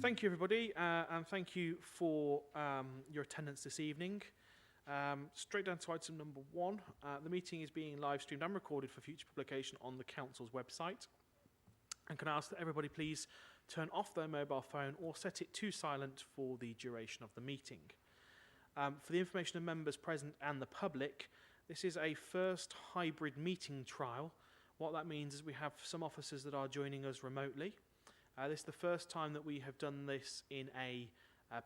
Thank you, everybody, and thank you for your attendance this evening. Straight down to item number 1. The meeting is being live streamed and recorded for future publication on the Council's website. And can I ask that everybody please turn off their mobile phone or set it to silent for the duration of the meeting. For the information of members present and the public, this is a first hybrid meeting trial. What that means is we have some officers that are joining us remotely. This is the first time that we have done this in a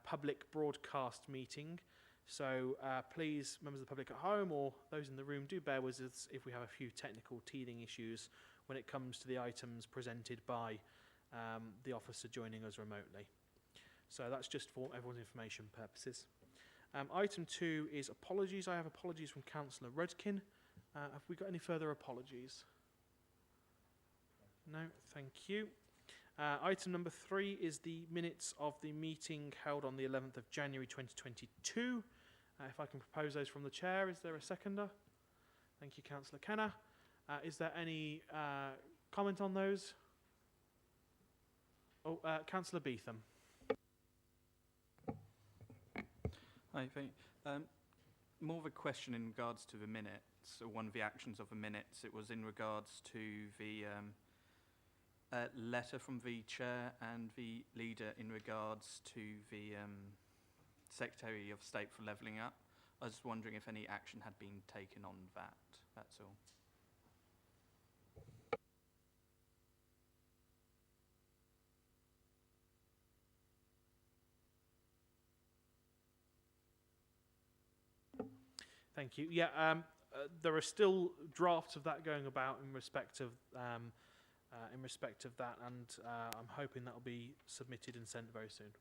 public broadcast meeting. So please, members of the public at home or those in the room, do bear with us if we have a few technical teething issues when it comes to the items presented by the officer joining us remotely. So that's just for everyone's information purposes. Item 2 is apologies. I have apologies from Councillor Rudkin. Have we got any further apologies? No, thank you. Item number 3 is the minutes of the meeting held on the 11th of January 2022. If I can propose those from the chair, is there a seconder? Thank you, Councillor Kenner. Is there any comment on those? Oh, Councillor Beetham. Hi, thank you. More of a question in regards to the minutes, or one of the actions of the minutes. It was in regards to the letter from the chair and the leader in regards to the Secretary of State for Levelling Up. I was wondering if any action had been taken on that. That's all. Thank you. Yeah, there are still drafts of that going about in respect of that, and I'm hoping that will be submitted and sent very soon.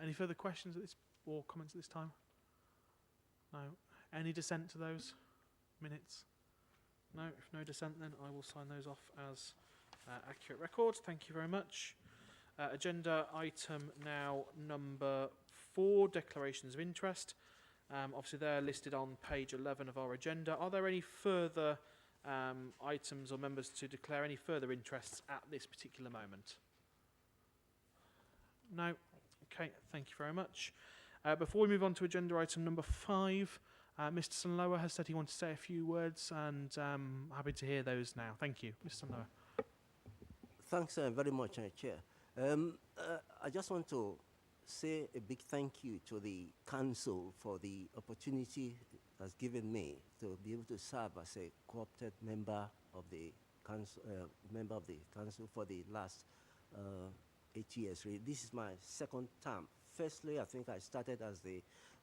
Any further questions at this or comments at this time? No. Any dissent to those minutes? No. If no dissent, then I will sign those off as accurate records. Thank you very much. Agenda item now number 4, declarations of interest. Obviously, they're listed on page 11 of our agenda. Are there any further items or members to declare any further interests at this particular moment? No. Okay, thank you very much. Before we move on to agenda item number 5, Mr. Sunlower has said he wanted to say a few words, and I'm happy to hear those now. Thank you, Mr. Sunlower. Thanks very much, Chair. I just want to say a big thank you to the Council for the opportunity it has given me to be able to serve as a co-opted member of the Council for the last 8 years. Really. This is my second term. Firstly, I think I started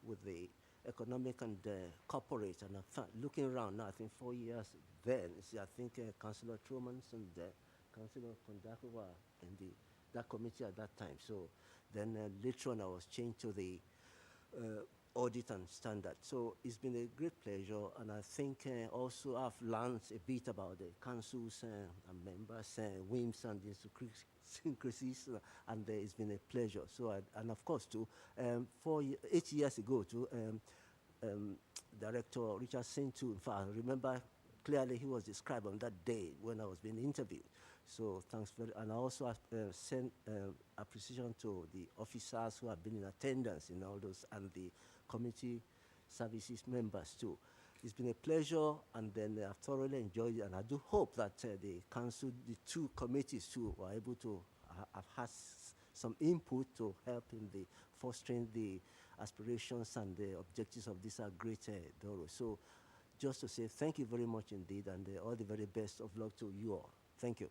with the economic and corporate, and looking around now, I think 4 years then. I think Councillor Truman and Councillor Kondako were in that committee at that time. So then later on, I was changed to the Audit and Standard. So it's been a great pleasure, and I think also I've learned a bit about the council's and members' whims and idiosyncrasies, and it's been a pleasure. So, and of course, too, 8 years ago, too, Director Richard Sintu, in fact, I remember clearly he was described on that day when I was being interviewed. So thanks very, and I also send appreciation to the officers who have been in attendance in all those, and the community services members too. It's been a pleasure, and then I've thoroughly enjoyed it, and I do hope that the council, the 2 committees too, were able to have had some input to help in the fostering the aspirations and the objectives of this great Borough. So just to say thank you very much indeed, and all the very best of luck to you all. Thank you.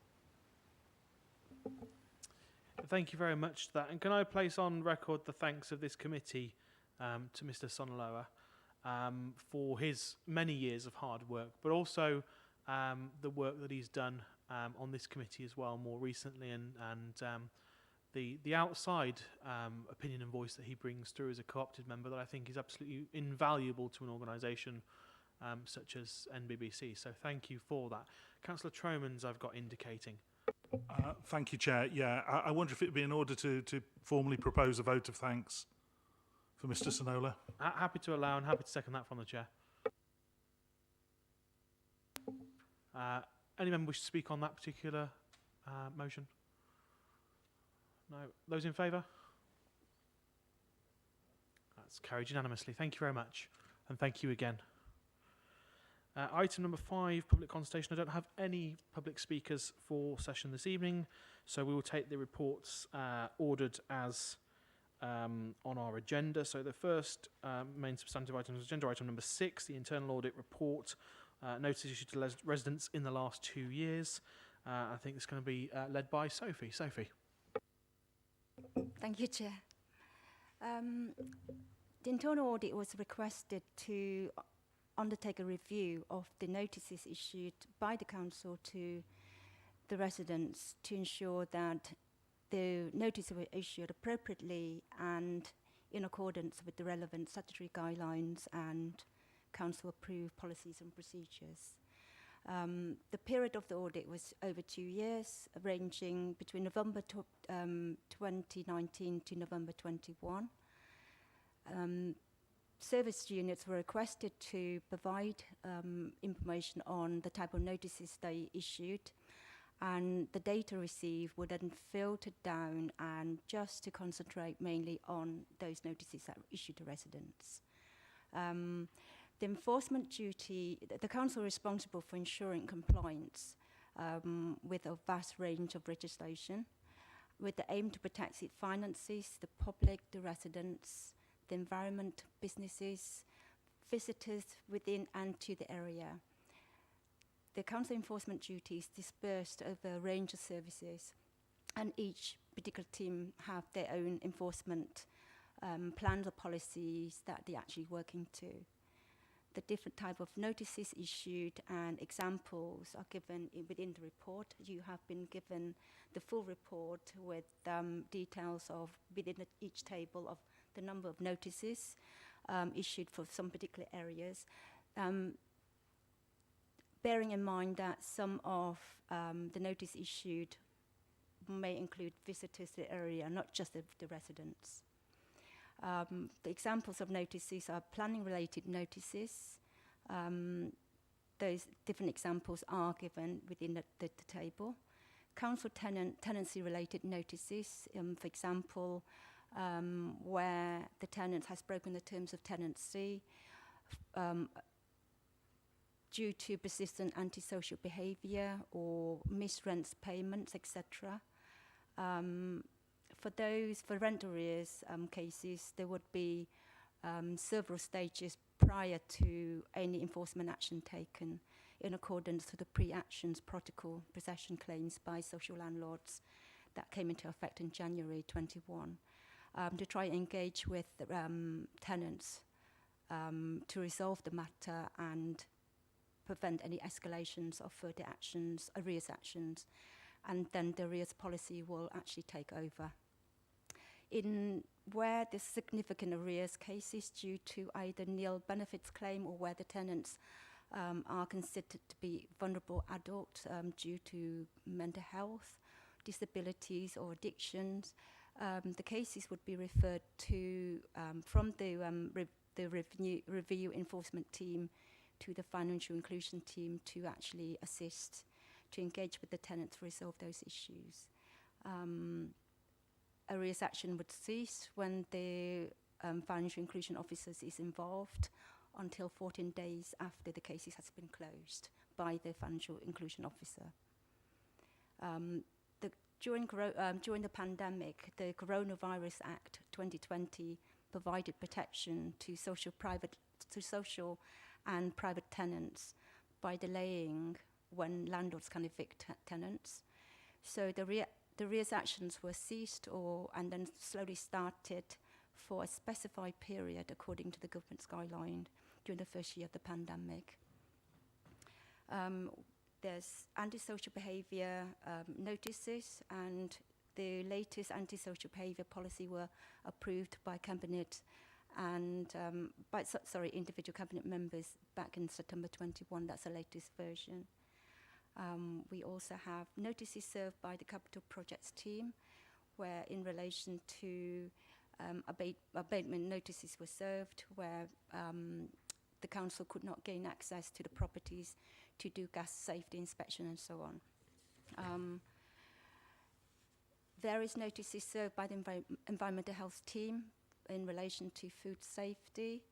Thank you very much for that. And can I place on record the thanks of this committee to Mr. Sonaloa for his many years of hard work, but also the work that he's done on this committee as well more recently, and the outside opinion and voice that he brings through as a co-opted member that I think is absolutely invaluable to an organisation such as NBBC. So thank you for that. Councillor Tromans, I've got indicating. Thank you, Chair. Yeah, I wonder if it would be in order to formally propose a vote of thanks for Mr. Sonola. Happy to allow and happy to second that from the Chair. Any member wish to speak on that particular motion? No. Those in favour? That's carried unanimously. Thank you very much. And thank you again. Item number 5, public consultation. I don't have any public speakers for session this evening, so we will take the reports ordered as on our agenda. So the first main substantive item is agenda item number 6, the internal audit report, notice issued to residents in the last 2 years. I think it's going to be led by Sophie. Sophie. Thank you, Chair. The internal audit was requested to undertake a review of the notices issued by the council to the residents to ensure that the notices were issued appropriately and in accordance with the relevant statutory guidelines and council-approved policies and procedures. The period of the audit was over 2 years, ranging between November 2019 to November 21. Service units were requested to provide information on the type of notices they issued, and the data received were then filtered down and just to concentrate mainly on those notices that were issued to residents. The enforcement duty, the council is responsible for ensuring compliance with a vast range of legislation, with the aim to protect its finances, the public, the residents, the environment, businesses, visitors within and to the area. The council enforcement duty is dispersed over a range of services, and each particular team have their own enforcement plans or policies that they're actually working to. The different type of notices issued and examples are given within the report. You have been given the full report with details of within each table of the number of notices issued for some particular areas. Bearing in mind that some of the notice issued may include visitors to the area, not just the residents. The examples of notices are planning-related notices. Those different examples are given within the table. Council tenancy-related notices, for example, where the tenant has broken the terms of tenancy due to persistent antisocial behaviour or missed rent payments, etc. For rent arrears cases, there would be several stages prior to any enforcement action taken in accordance to the pre-actions protocol possession claims by social landlords that came into effect in January 21, to try and engage with the tenants to resolve the matter and prevent any escalations of further actions, arrears actions, and then the arrears policy will actually take over. In where there's significant arrears cases due to either nil benefits claim or where the tenants are considered to be vulnerable adults due to mental health, disabilities or addictions, the cases would be referred to from the review enforcement team to the financial inclusion team to actually assist, to engage with the tenants to resolve those issues. Arrears action would cease when the financial inclusion officers is involved until 14 days after the cases has been closed by the financial inclusion officer. During the pandemic, the Coronavirus Act 2020 provided protection to social and private tenants by delaying when landlords can evict tenants. So the arrears actions were ceased and then slowly started for a specified period according to the government's guideline during the first year of the pandemic. There's antisocial behaviour notices, and the latest antisocial behaviour policy were approved by cabinet and individual cabinet members back in September 21. That's the latest version. We also have notices served by the capital projects team, where in relation to abatement notices were served, where the council could not gain access to the properties to do gas safety inspection and so on. Various notices served by the environmental health team in relation to food safety,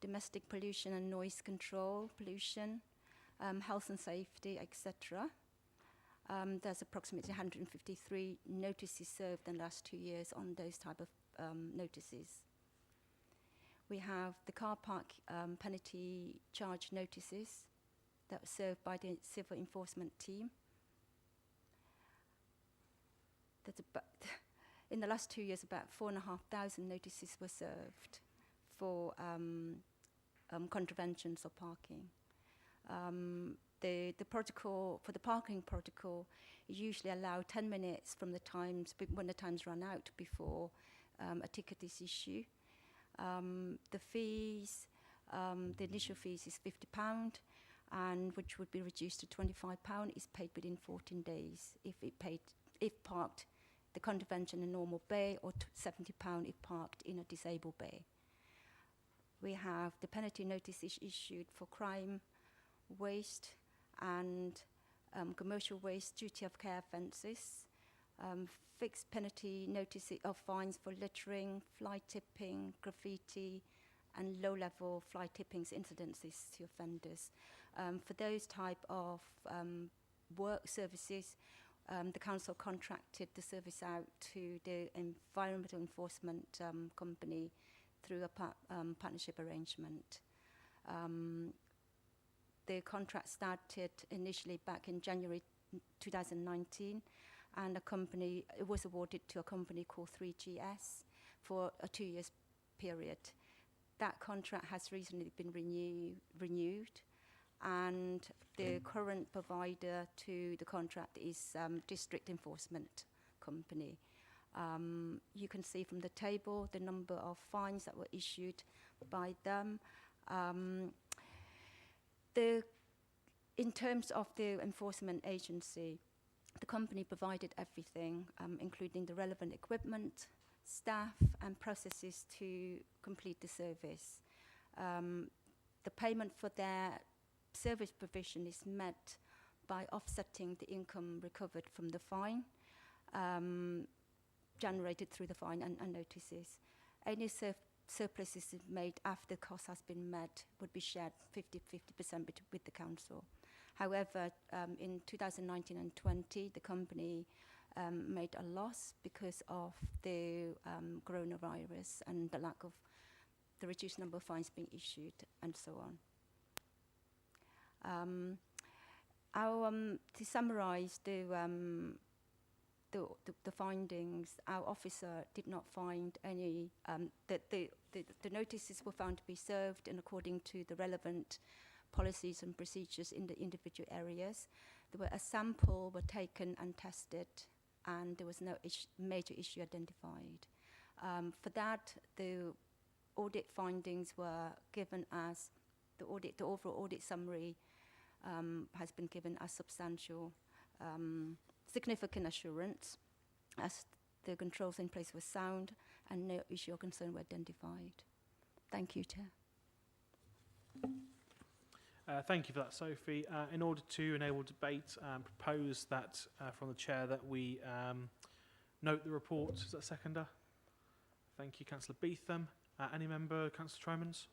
domestic pollution and noise control, pollution, health and safety, etc. There's approximately 153 notices served in the last 2 years on those type of notices. We have the car park penalty charge notices that were served by the civil enforcement team. That's about in the last 2 years, about 4,500 notices were served for contraventions of parking. The protocol, for the parking protocol, usually allow 10 minutes from the times, when the times run out before a ticket is issued. The fees, the initial fees is £50, and which would be reduced to £25, is paid within 14 days if parked the contravention in a normal bay, or £70 if parked in a disabled bay. We have the penalty notice issued for crime, waste, and commercial waste, duty of care offences, fixed penalty notice of fines for littering, fly tipping, graffiti, and low-level fly tippings incidences to offenders. For those type of work services, the council contracted the service out to the environmental enforcement company through a partnership arrangement. The contract started initially back in January 2019, and it was awarded to a company called 3GS for a 2 years period. That contract has recently been renewed, and the current provider to the contract is District Enforcement Company. You can see from the table the number of fines that were issued by them. In terms of the enforcement agency, the company provided everything, including the relevant equipment, staff, and processes to complete the service. The payment for their service provision is met by offsetting the income recovered from the fine, generated through the fine and notices. Any surpluses made after cost has been met would be shared 50% with the council. However, in 2019 and 20, the company made a loss because of the coronavirus and the lack of the reduced number of fines being issued and so on. To summarize the findings, our officer did not find any, the notices were found to be served in according to the relevant policies and procedures in the individual areas. A sample were taken and tested, and there was no major issue identified. For that, the audit findings were given as, the overall audit summary has been given as substantial, significant assurance, as the controls in place were sound and no issue or concern were identified. Thank you, Chair. Thank you for that, Sophie. In order to enable debate, propose that from the chair that we note the report. Is that seconder? Thank you, Councillor Beetham. Any member, Councillor Tromans?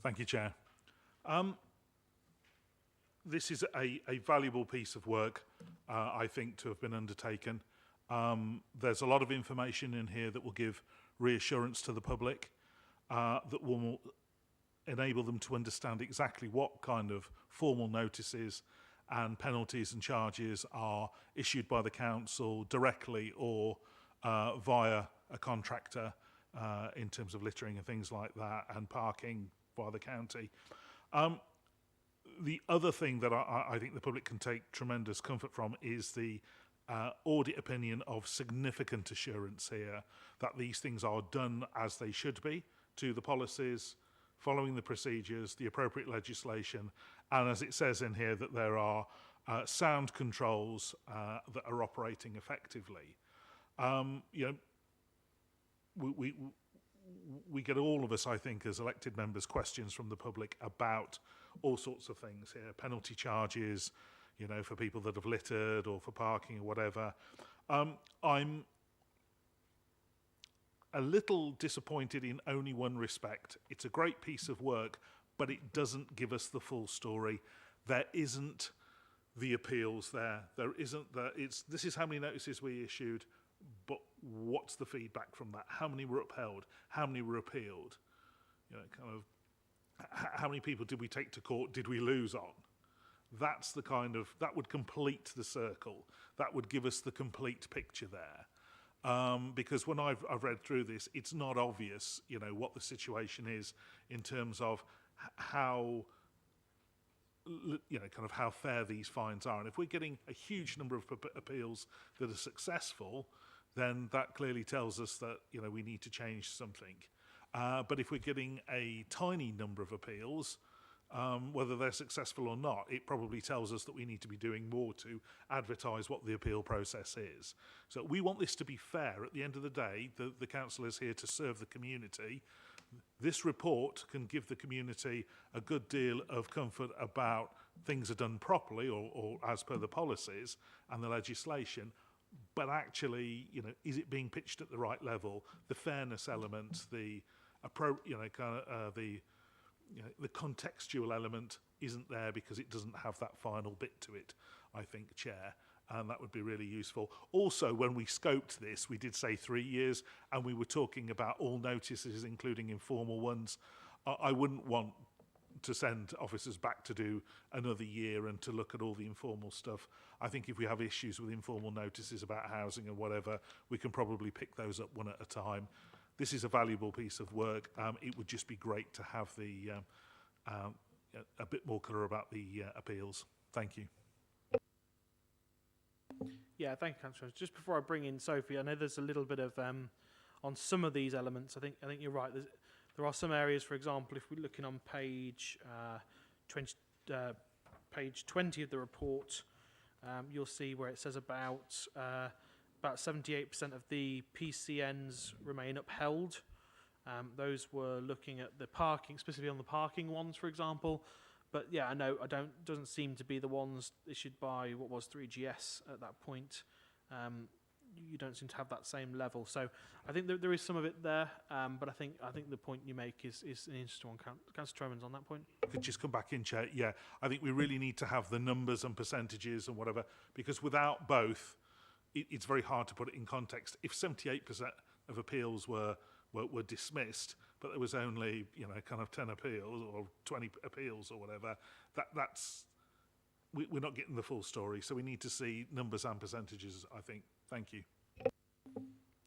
Thank you, Chair. This is a valuable piece of work, I think, to have been undertaken. There's a lot of information in here that will give reassurance to the public, that will enable them to understand exactly what kind of formal notices and penalties and charges are issued by the council directly or via a contractor in terms of littering and things like that, and parking via the county. The other thing that I think the public can take tremendous comfort from is the audit opinion of significant assurance here that these things are done as they should be, to the policies, following the procedures, the appropriate legislation, and as it says in here, that there are sound controls that are operating effectively. You know, we get, all of us, I think, as elected members, questions from the public about all sorts of things here, penalty charges, you know, for people that have littered or for parking or whatever. I'm a little disappointed in only one respect. It's a great piece of work, but it doesn't give us the full story. There isn't the appeals there. There isn't the, this is how many notices we issued, but what's the feedback from that? How many were upheld? How many were appealed? You know, kind of, how many people did we take to court? Did we lose on? That's the kind of, that would complete the circle. That would give us the complete picture there. Because when I've read through this, it's not obvious, you know, what the situation is in terms of how, you know, kind of how fair these fines are. And if we're getting a huge number of appeals that are successful, then that clearly tells us that, you know, we need to change something. But if we're getting a tiny number of appeals, whether they're successful or not, it probably tells us that we need to be doing more to advertise what the appeal process is. So we want this to be fair. At the end of the day, the council is here to serve the community. This report can give the community a good deal of comfort about things are done properly or as per the policies and the legislation. But actually, you know, is it being pitched at the right level? The fairness element, the the contextual element isn't there because it doesn't have that final bit to it, I think, Chair, and that would be really useful. Also, when we scoped this, we did say 3 years, and we were talking about all notices, including informal ones. I wouldn't want to send officers back to do another year and to look at all the informal stuff. I think if we have issues with informal notices about housing and whatever, we can probably pick those up one at a time. This is a valuable piece of work. It would just be great to have the a bit more clear about the appeals. Thank you. Yeah, thank you, Councillor. Just before I bring in Sophie, I know there's a little bit of on some of these elements. I think you're right. There are some areas, for example, if we're looking on page 20 of the report, you'll see where it says about 78% of the PCNs remain upheld. Those were looking at the parking, specifically on the parking ones, for example. But yeah, I know doesn't seem to be the ones issued by what was 3GS at that point. You don't seem to have that same level. So I think there is some of it there. But I think the point you make is an interesting one. Councillor Tromans on that point. Could just come back in, Chair. Yeah, I think we really need to have the numbers and percentages and whatever, because without both, it's very hard to put it in context. If 78% of appeals were dismissed, but there was only, you know, kind of 10 appeals or 20 appeals or whatever, that's we're not getting the full story. So we need to see numbers and percentages, I think. Thank you.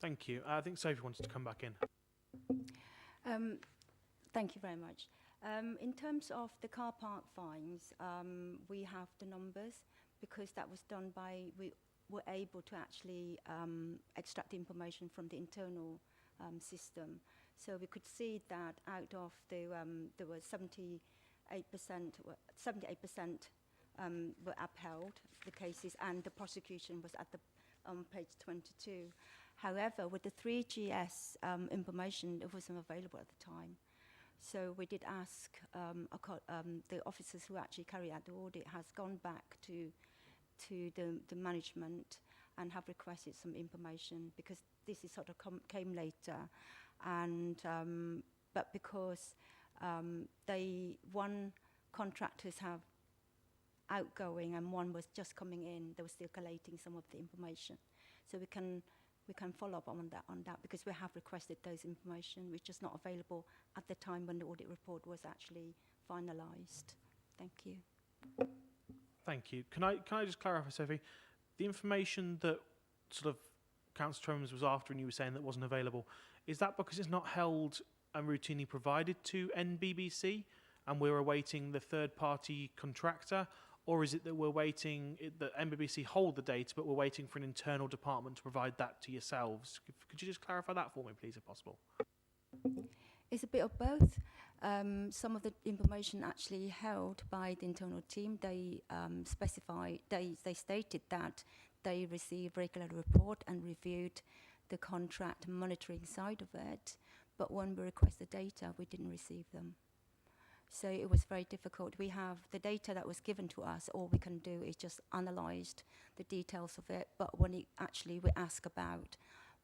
Thank you. I think Sophie wanted to come back in. Thank you very much. In terms of the car park fines, we have the numbers because that was done by, we were able to actually extract the information from the internal system. So we could see that out of the, there was 78% were upheld, the cases, and the prosecution was at the page 22. However, with the 3GS information, it wasn't available at the time. So we did ask the officers who actually carry out the audit has gone back to the management and have requested some information because this is sort of came later, and but because one contractors have outgoing and one was just coming in, they were still collating some of the information. So we can follow up on that because we have requested those information, which is not available at the time when the audit report was actually finalised. Thank you. Thank you. Can I just clarify, Sophie? The information that sort of Councillor Tromans was after and you were saying that wasn't available, is that because it's not held and routinely provided to NBBC and we're awaiting the third-party contractor, or is it that we're waiting, that NBBC hold the data but we're waiting for an internal department to provide that to yourselves? Could you just clarify that for me, please, if possible? It's a bit of both. Some of the information actually held by the internal team, they they stated that they received regular report and reviewed the contract monitoring side of it, but when we requested data, we didn't receive them. So it was very difficult. We have the data that was given to us, all we can do is just analyze the details of it, but when it actually we ask about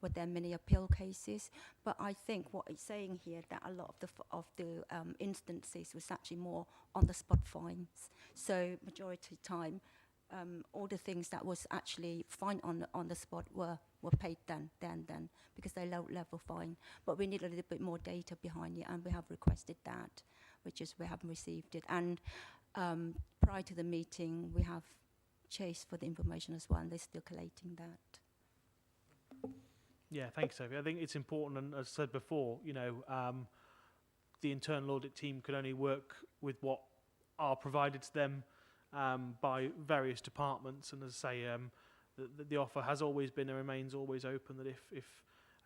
were there many appeal cases, but I think what it's saying here that a lot of the instances was actually more on the spot fines. So majority of the time, all the things that was actually fine on the spot were paid then because they're low level fine. But we need a little bit more data behind it, and we have requested that, which is we haven't received it. And prior to the meeting, we have chased for the information as well, and they're still collating that. Yeah, thanks, Sophie. I think it's important, and as I said before, you know, the internal audit team could only work with what are provided to them by various departments. And as I say, the offer has always been and remains always open, that if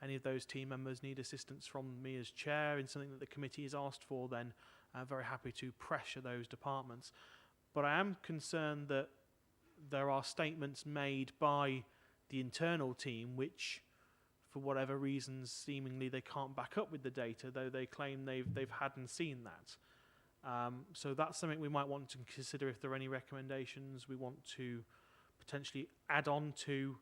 any of those team members need assistance from me as chair in something that the committee has asked for, then I'm very happy to pressure those departments. But I am concerned that there are statements made by the internal team which, for whatever reasons, seemingly they can't back up with the data, though they claim they've had and seen that. So that's something we might want to consider if there are any recommendations we want to potentially add on to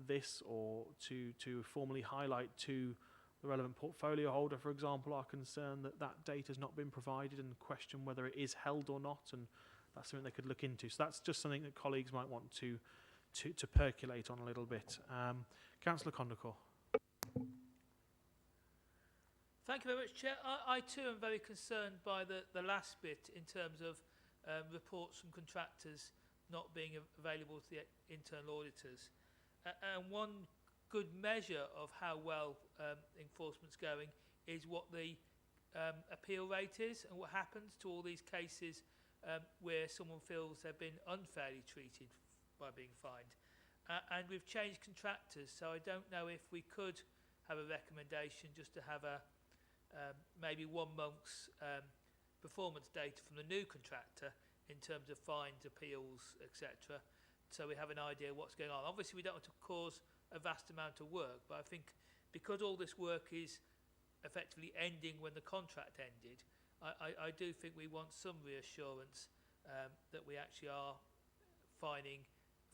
this, or to formally highlight to the relevant portfolio holder, for example, our concern that that data has not been provided, and question whether it is held or not, and that's something they could look into. So that's just something that colleagues might want to percolate on a little bit. Councillor Condacor. Thank you very much, Chair. I too am very concerned by the last bit in terms of reports from contractors not being available to the internal auditors. And one good measure of how well enforcement's going is what the appeal rate is, and what happens to all these cases where someone feels they've been unfairly treated by being fined. And we've changed contractors, so I don't know if we could have a recommendation just to have a maybe 1 month's performance data from the new contractor in terms of fines, appeals, etc. So we have an idea of what's going on. Obviously, we don't want to cause a vast amount of work, but I think because all this work is effectively ending when the contract ended, I do think we want some reassurance that we actually are fining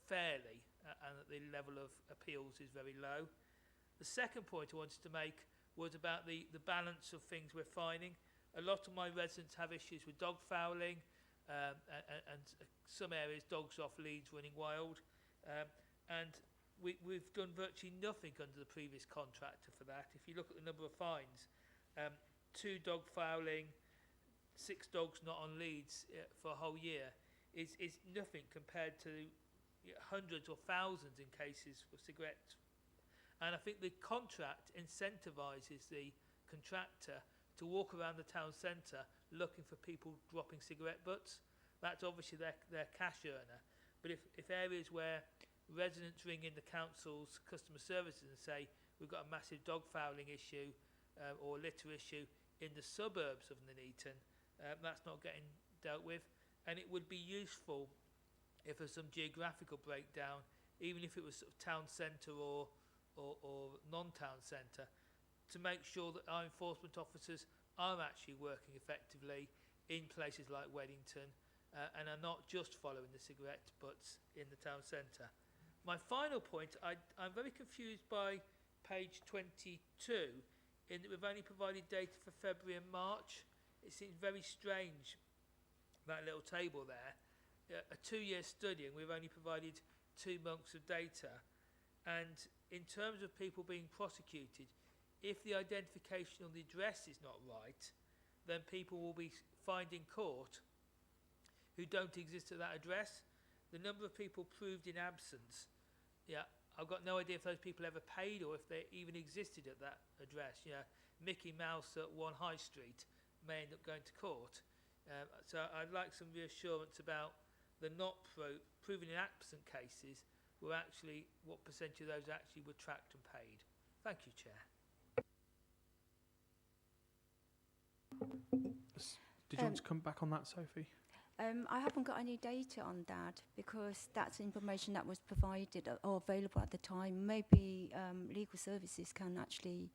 fairly and that the level of appeals is very low. The second point I wanted to make was about the balance of things we're fining. A lot of my residents have issues with dog fouling, and some areas dogs off leads running wild, and we've done virtually nothing under the previous contractor for that. If you look at the number of fines, 2 dog fouling, 6 dogs not on leads for a whole year is nothing compared to hundreds or thousands in cases for cigarettes. And I think the contract incentivises the contractor to walk around the town centre looking for people dropping cigarette butts. That's obviously their cash earner. But if areas where residents ring in the council's customer services and say, we've got a massive dog fouling issue or litter issue in the suburbs of Nuneaton, that's not getting dealt with. And it would be useful if there's some geographical breakdown, even if it was sort of town centre or non-town centre, to make sure that our enforcement officers are actually working effectively in places like Weddington and are not just following the cigarette butts in the town centre. My final point, I'm very confused by page 22, in that we've only provided data for February and March. It seems very strange, that little table there. A 2-year study, and we've only provided 2 months of data. And in terms of people being prosecuted, if the identification on the address is not right, then people will be fined in court who don't exist at that address. The number of people proved in absence, I've got no idea if those people ever paid or if they even existed at that address. Mickey Mouse at 1 High Street may end up going to court. So I'd like some reassurance about the not proven in absent cases were actually, what percentage of those actually were tracked and paid. Thank you, Chair. Did you want to come back on that, Sophie? I haven't got any data on that because that's information that was provided or available at the time. Maybe legal services can actually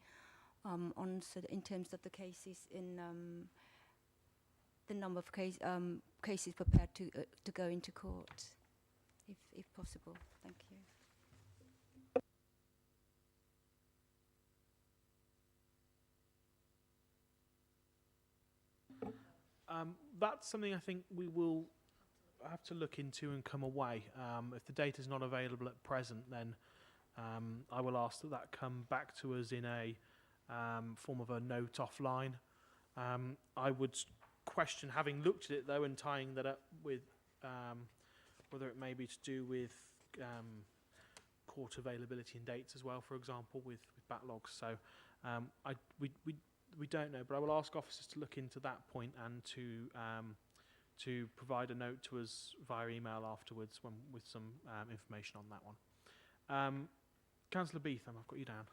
on in terms of the cases in the number of cases prepared to go into court, if possible. Thank you. That's something I think we will have to look into and come away. If the data is not available at present, then I will ask that come back to us in a form of a note offline. I would question, having looked at it though, and tying that up with whether it may be to do with court availability and dates as well, for example, with backlogs. So we don't know, but I will ask officers to look into that point and to provide a note to us via email afterwards with some information on that one. Councillor Beetham, I've got you down.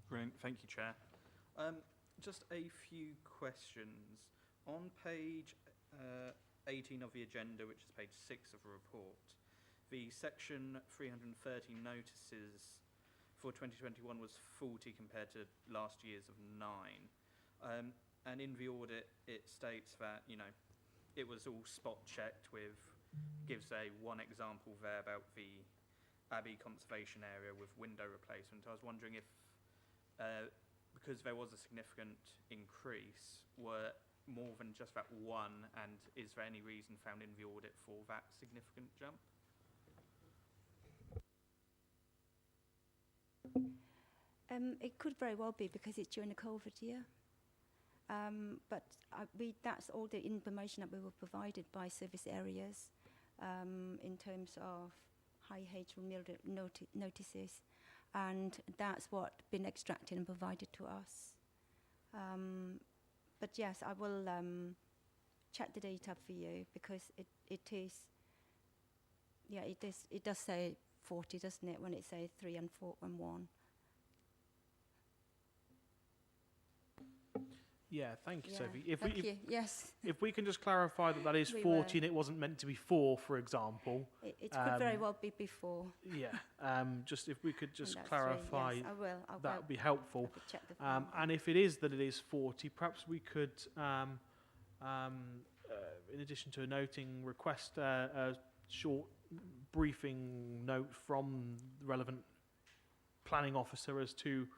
Brilliant, thank you, Chair. Just a few questions. On page 18 of the agenda, which is page 6 of the report, the section 330 notices for 2021 was 40 compared to last year's of 9. And in the audit, it states that, you know, it was all spot checked with, gives one example there about the Abbey Conservation Area with window replacement. I was wondering if, because there was a significant increase, were more than just that one, and is there any reason found in the audit for that significant jump? It could very well be because it's during the COVID year. But that's all the information that we were provided by service areas in terms of high H notices, and that's what been extracted and provided to us. But yes, I will check the data for you, because it is, yeah, it does say 40, doesn't it, when it says 3 and 4 and 1. Yeah, thank you, Yeah, Sophie. thank you. Yes. If we can just clarify that that is We 40 were. and it wasn't meant to be 4, for example. It could very well be before. Yeah, just if we could just And that's clarify, yes, I will. I that will. would be helpful. I could check the file. And if it is that it is 40, perhaps we could, in addition to a noting, request a short briefing note from the relevant planning officer as to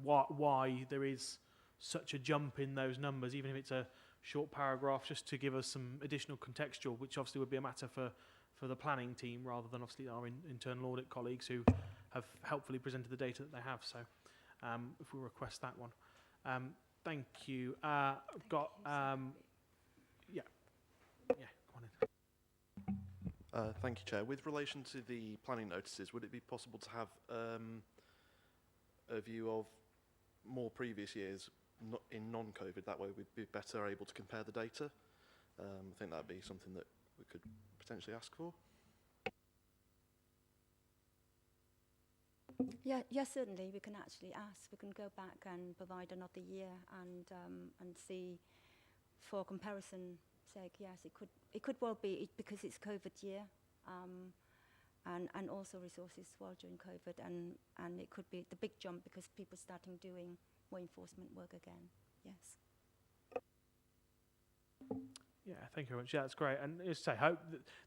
why there is such a jump in those numbers, even if it's a short paragraph, just to give us some additional contextual, which obviously would be a matter for the planning team rather than obviously our internal audit colleagues who have helpfully presented the data that they have. So if we request that one. Thank you. I've got, yeah, go on in. Thank you, Chair. With relation to the planning notices, would it be possible to have a view of more previous years in non-COVID? That way we'd be better able to compare the data. I think that'd be something that we could potentially ask for. Yeah, yes, certainly. We can actually ask. We can go back and provide another year and see, for comparison sake. Yes, it could well be because it's COVID year, and also resources as well during COVID, and it could be the big jump because people starting doing more enforcement work again. Yes. Yeah, thank you very much. Yeah, that's great. And as I say, hope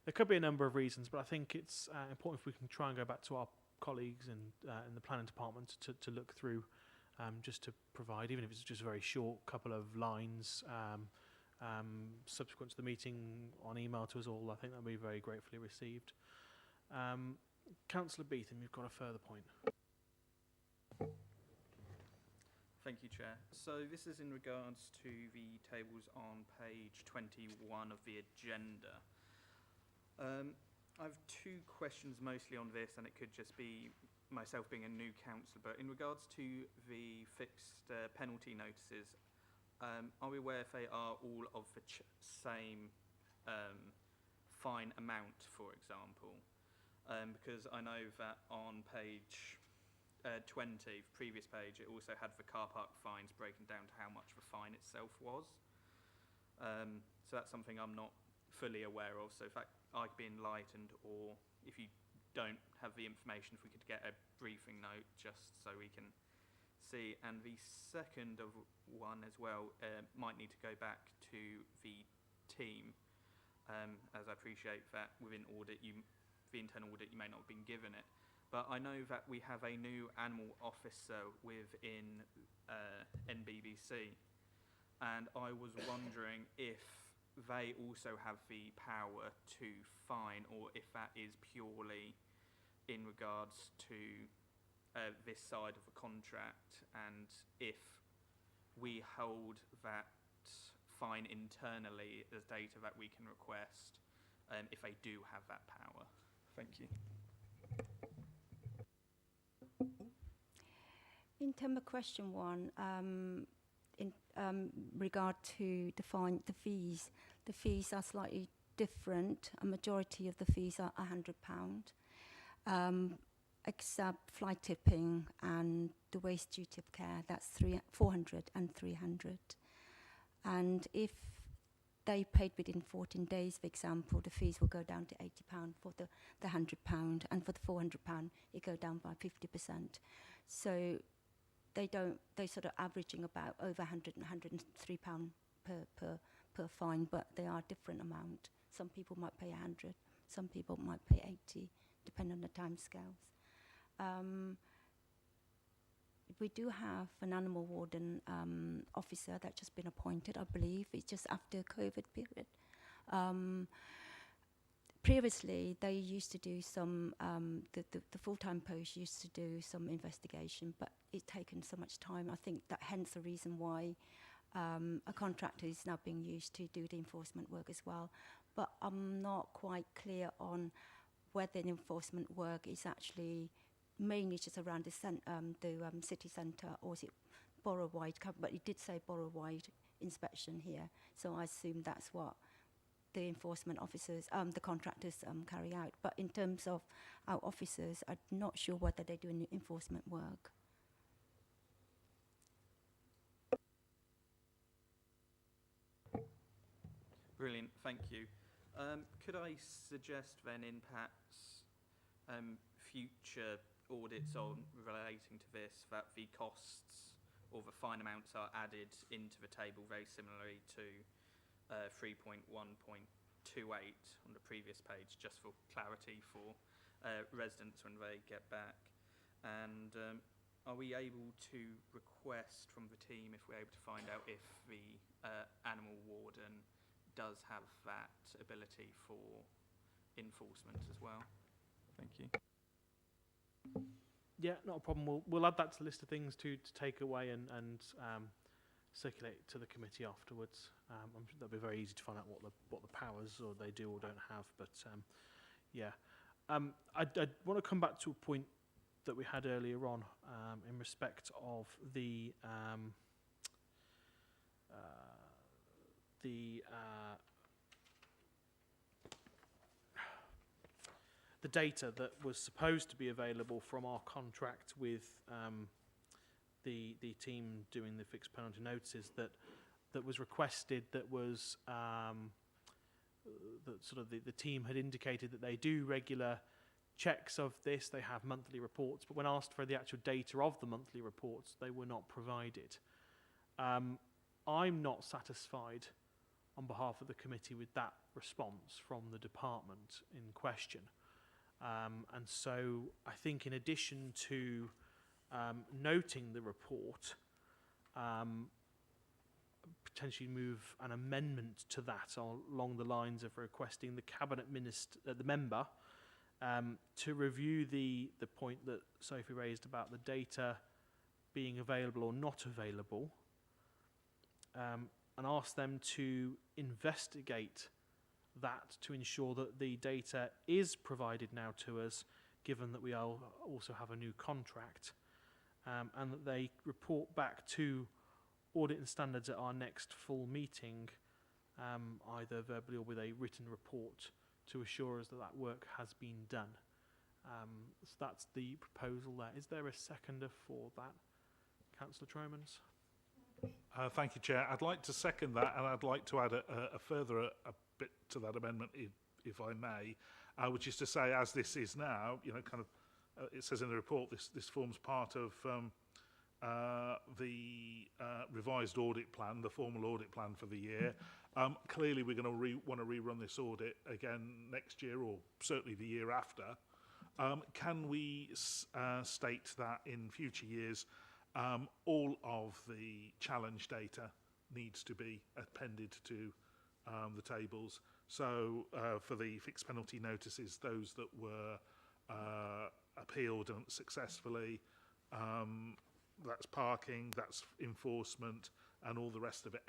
there could be a number of reasons, but I think it's important if we can try and go back to our colleagues in the planning department to look through, just to provide, even if it's just a very short couple of lines, subsequent to the meeting on email to us all. I think that would be very gratefully received. Councillor Beetham, you've got a further point. Thank you, Chair. So this is in regards to the tables on page 21 of the agenda. I have two questions mostly on this, and it could just be myself being a new councillor, but in regards to the fixed penalty notices, are we aware if they are all of the same fine amount, for example? Because I know that on page 20, the previous page, it also had the car park fines breaking down to how much the fine itself was. So that's something I'm not fully aware of. So if that I could be enlightened, or if you don't have the information, if we could get a briefing note just so we can see. And the second of one as well might need to go back to the team, as I appreciate that within audit, the internal audit, you may not have been given it. But I know that we have a new animal officer within NBBC, and I was wondering if they also have the power to fine, or if that is purely in regards to this side of the contract, and if we hold that fine internally as data that we can request, if they do have that power. Thank you. In terms of question one, in regard to the fees are slightly different. A majority of the fees are £100, except fly tipping and the waste duty of care. That's 400 and 300. And if they paid within 14 days, for example, the fees will go down to £80 for the £100, and for the £400, it go down by 50%. So they sort of averaging about over 100 and £103 per fine, but they are different amount. Some people might pay 100, some people might pay 80, depending on the time scales. We do have an animal warden officer that's just been appointed, I believe. It's just after COVID period. Previously, they used to do some, the full-time post used to do some investigation, but it's taken so much time. I think that hence the reason why a contractor is now being used to do the enforcement work as well. But I'm not quite clear on whether the enforcement work is actually mainly just around the city centre, or is it borough-wide? But it did say borough-wide inspection here, so I assume that's what the enforcement officers, the contractors carry out. But in terms of our officers, I'm not sure whether they do any enforcement work. Brilliant, thank you. Could I suggest then in perhaps future audits on relating to this, that the costs or the fine amounts are added into the table very similarly to 3.1.28 on the previous page, just for clarity for residents when they get back. And are we able to request from the team, if we're able to find out if the animal warden does have that ability for enforcement as well? Thank you. Yeah, not a problem. We'll add that to the list of things to take away and circulate to the committee afterwards. I'm sure that'll be very easy to find out what the powers or they do or don't have. But yeah, I want to come back to a point that we had earlier on in respect of the data that was supposed to be available from our contract with the team doing the fixed penalty notices that was requested, that was that sort of the team had indicated that they do regular checks of this, they have monthly reports, but when asked for the actual data of the monthly reports, they were not provided. I'm not satisfied on behalf of the committee with that response from the department in question. And so I think in addition to noting the report, potentially move an amendment to that along the lines of requesting the cabinet minister, the member, to review the point that Sophie raised about the data being available or not available, and ask them to investigate that to ensure that the data is provided now to us, given that we also have a new contract, and that they report back to Audit and Standards at our next full meeting, either verbally or with a written report, to assure us that that work has been done. So that's the proposal there. Is there a seconder for that? Councillor Tromans? Thank you, Chair. I'd like to second that, and I'd like to add a further bit to that amendment, if I may. which is to say, as this is now, you know, kind of, it says in the report, this forms part of the revised audit plan, the formal audit plan for the year. Clearly, we're going to want to rerun this audit again next year, or certainly the year after. Can we state that in future years, all of the challenge data needs to be appended to the tables? So for the fixed penalty notices, those that were appealed successfully, that's parking, that's enforcement, and all the rest of it.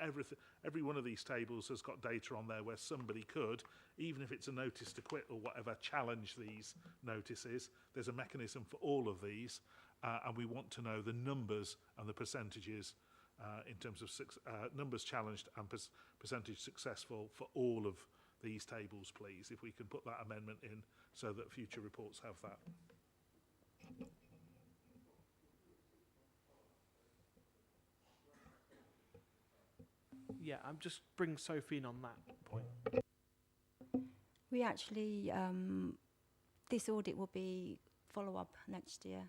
Every one of these tables has got data on there where somebody could, even if it's a notice to quit or whatever, challenge these notices. There's a mechanism for all of these, and we want to know the numbers and the percentages in terms of numbers challenged and percentage successful for all of these tables, please, if we can put that amendment in so that future reports have that. Yeah, I'm just bring Sophie in on that point. We actually, this audit will be follow-up next year,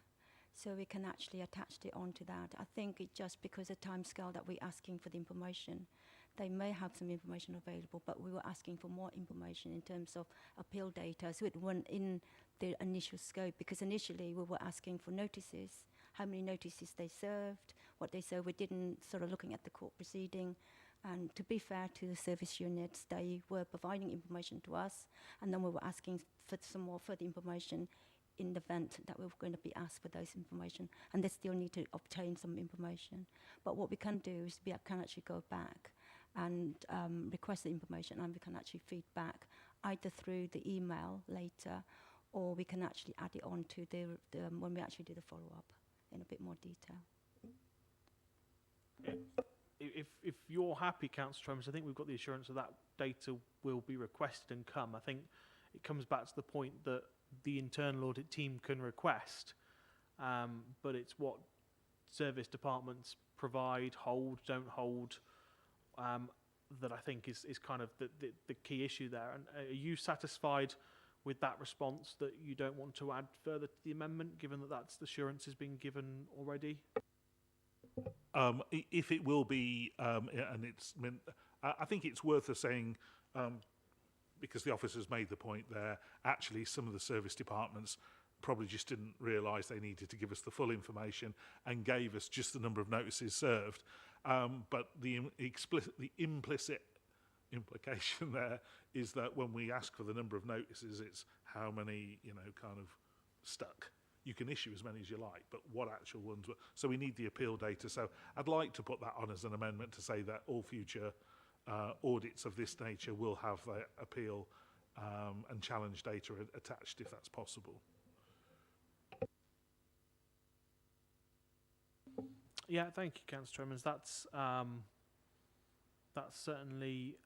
so we can actually attach it onto that. I think it's just because of timescale that we're asking for the information. They may have some information available, but we were asking for more information in terms of appeal data, so it went in the initial scope, because initially we were asking for notices, how many notices they served, what they served. We didn't sort of looking at the court proceeding. And to be fair to the service units, they were providing information to us, and then we were asking for some more further information in the event that we were going to be asked for those information, and they still need to obtain some information. But what we can do is we can actually go back and request the information, and we can actually feed back either through the email later, or we can actually add it on to the when we actually do the follow-up in a bit more detail. If you're happy, Councillor Tremors, I think we've got the assurance that data will be requested and come. I think it comes back to the point that the internal audit team can request, but it's what service departments provide, hold, don't hold, that I think is kind of the key issue there. And are you satisfied with that response, that you don't want to add further to the amendment, given that that's the assurance has been given already? If it will be, and it's, I think it's worth us saying, because the officers made the point there, actually some of the service departments probably just didn't realise they needed to give us the full information and gave us just the number of notices served. But the implicit implication there is that when we ask for the number of notices, it's how many, you know, kind of stuck. You can issue as many as you like, but what actual ones were? So we need the appeal data. So I'd like to put that on as an amendment to say that all future audits of this nature will have the appeal and challenge data attached, if that's possible. Yeah, thank you, Councillor Tremors. That's certainly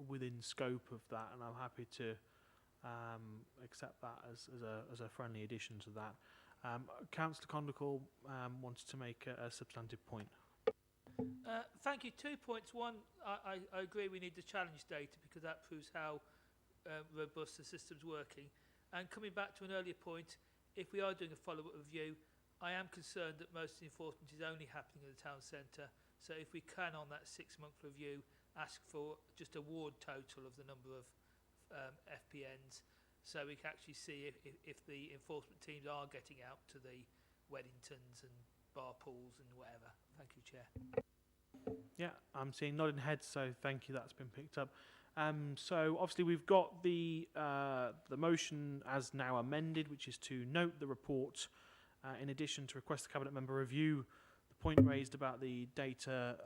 within scope of that, and I'm happy to accept that as a friendly addition to that. Councillor Condical wanted to make a substantive point. Thank you. 2 points. One, I agree we need the challenge data because that proves how robust the system's working. And coming back to an earlier point, if we are doing a follow-up review, I am concerned that most of the enforcement is only happening in the town centre. So if we can, on that 6-month review, ask for just a ward total of the number of FPNs, so we can actually see if the enforcement teams are getting out to the Weddingtons and bar pools and whatever. Thank you, Chair. Yeah, I'm seeing nodding heads, so thank you. That's been picked up. So obviously we've got the motion as now amended, which is to note the report. In addition, to request the cabinet member review the point raised about the data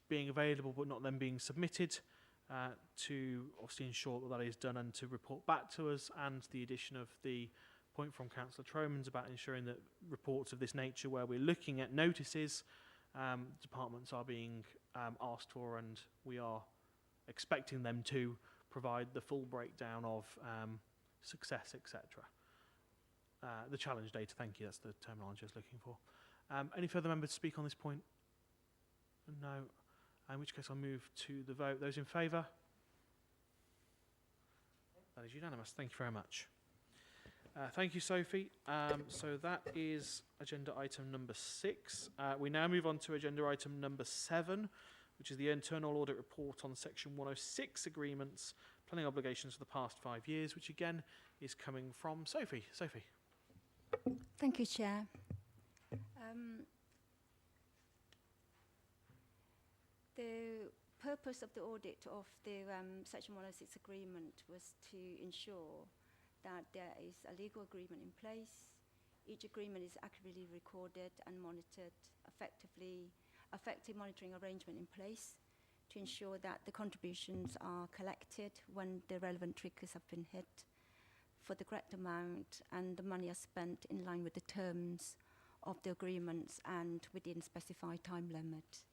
being available but not then being submitted, to obviously ensure that that is done and to report back to us, and the addition of the point from Councillor Tromans about ensuring that reports of this nature where we're looking at notices, departments are being asked for, and we are expecting them to provide the full breakdown of success, etc. The challenge data, thank you, that's the terminology I was looking for. Any further members to speak on this point? No. In which case I'll move to the vote. Those in favour? That That is unanimous. Thank you very much. Thank you, Sophie. So that is agenda item number 6. We now move on to agenda item number 7, which is the internal audit report on section 106 agreements, planning obligations for the past 5 years, which again is coming from Sophie. Sophie. Thank you, Chair. The purpose of the audit of the Section 106 agreement was to ensure that there is a legal agreement in place. Each agreement is accurately recorded and monitored, effective monitoring arrangement in place to ensure that the contributions are collected when the relevant triggers have been hit for the correct amount, and the money is spent in line with the terms of the agreements and within specified time limit.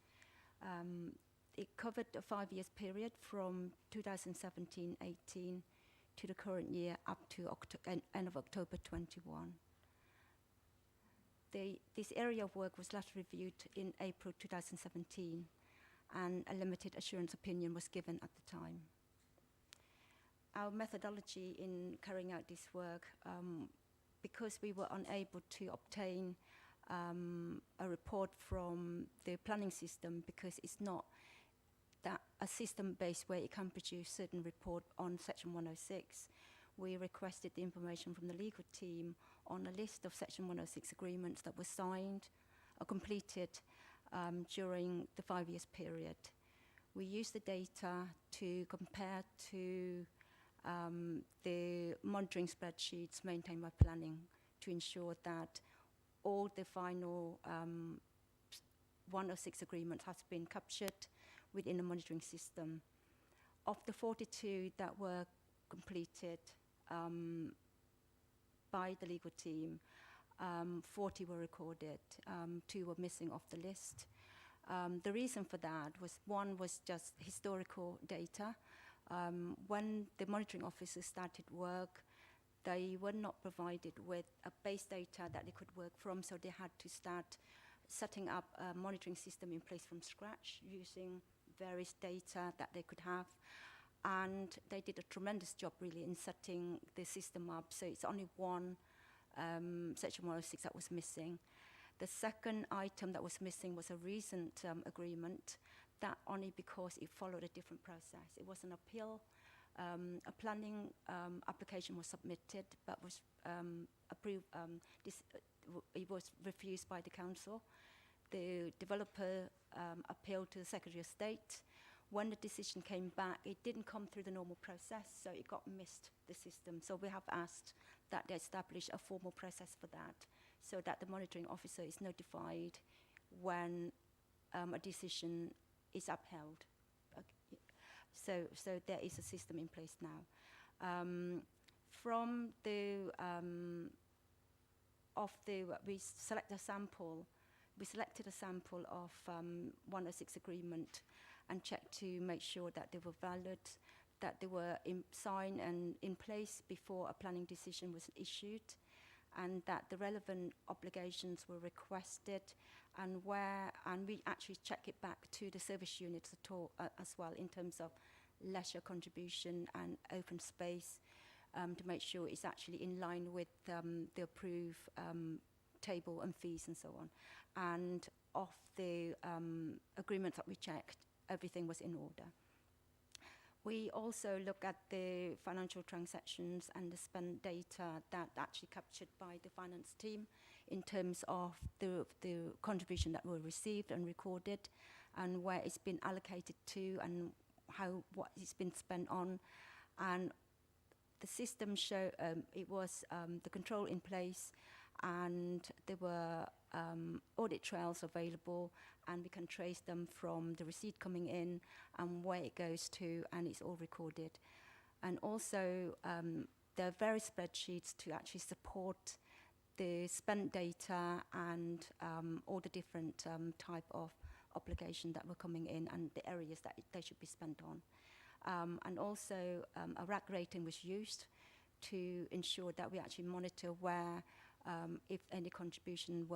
It covered a 5-year period from 2017-18 to the current year up to end of October 21. This area of work was last reviewed in April 2017, and a limited assurance opinion was given at the time. Our methodology in carrying out this work, because we were unable to obtain a report from the planning system, because it's not that a system-based way it can produce certain report on Section 106, we requested the information from the legal team on a list of Section 106 agreements that were signed or completed during the 5 years period. We used the data to compare to the monitoring spreadsheets maintained by planning to ensure that all the final 106 agreements has been captured within the monitoring system. Of the 42 that were completed by the legal team, 40 were recorded, 2 were missing off the list. The reason for that was, one was just historical data. When the monitoring officers started work, they were not provided with a base data that they could work from, so they had to start setting up a monitoring system in place from scratch using various data that they could have. And they did a tremendous job really in setting the system up, so it's only one Section 106 that was missing. The second item that was missing was a recent agreement, that only because it followed a different process. It was an appeal. A planning application was submitted, but was approved. It was refused by the council. The developer appealed to the Secretary of State. When the decision came back, it didn't come through the normal process, so it got missed the system. So we have asked that they establish a formal process for that, so that the monitoring officer is notified when a decision is upheld. Okay. So there is a system in place now. From the we selected a sample of 106 agreement and checked to make sure that they were valid, that they were signed and in place before a planning decision was issued, and that the relevant obligations were requested, and we actually check it back to the service units as well in terms of leisure contribution and open space, to make sure it's actually in line with the approved table and fees and so on. And of the agreements that we checked, everything was in order. We also look at the financial transactions and the spend data that actually captured by the finance team in terms of the contribution that were received and recorded, and where it's been allocated to, and what it's been spent on. And the system showed it was the control in place, and there were audit trails available, and we can trace them from the receipt coming in and where it goes to, and it's all recorded. And also there are various spreadsheets to actually support the spent data and all the different type of obligation that were coming in and the areas that they should be spent on. And also a rack rating was used to ensure that we actually monitor where if any contribution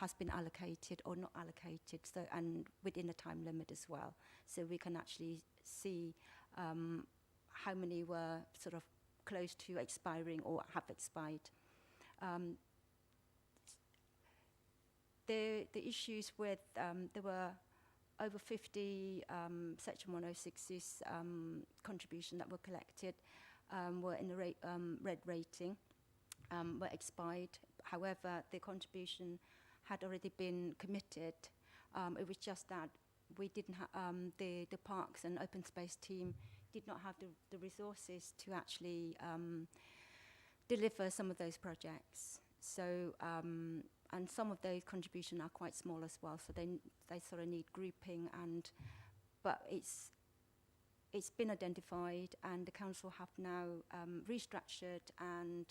has been allocated or not allocated, so, and within a time limit as well. So we can actually see how many were sort of close to expiring or have expired. The issues with, there were over 50 Section 106's contribution that were collected, were in the red rating, were expired. However, the contribution had already been committed. It was just that we didn't have, the Parks and Open Space team did not have the resources to actually deliver some of those projects. So, and some of those contributions are quite small as well, so they sort of need grouping, but it's been identified, and the council have now restructured, and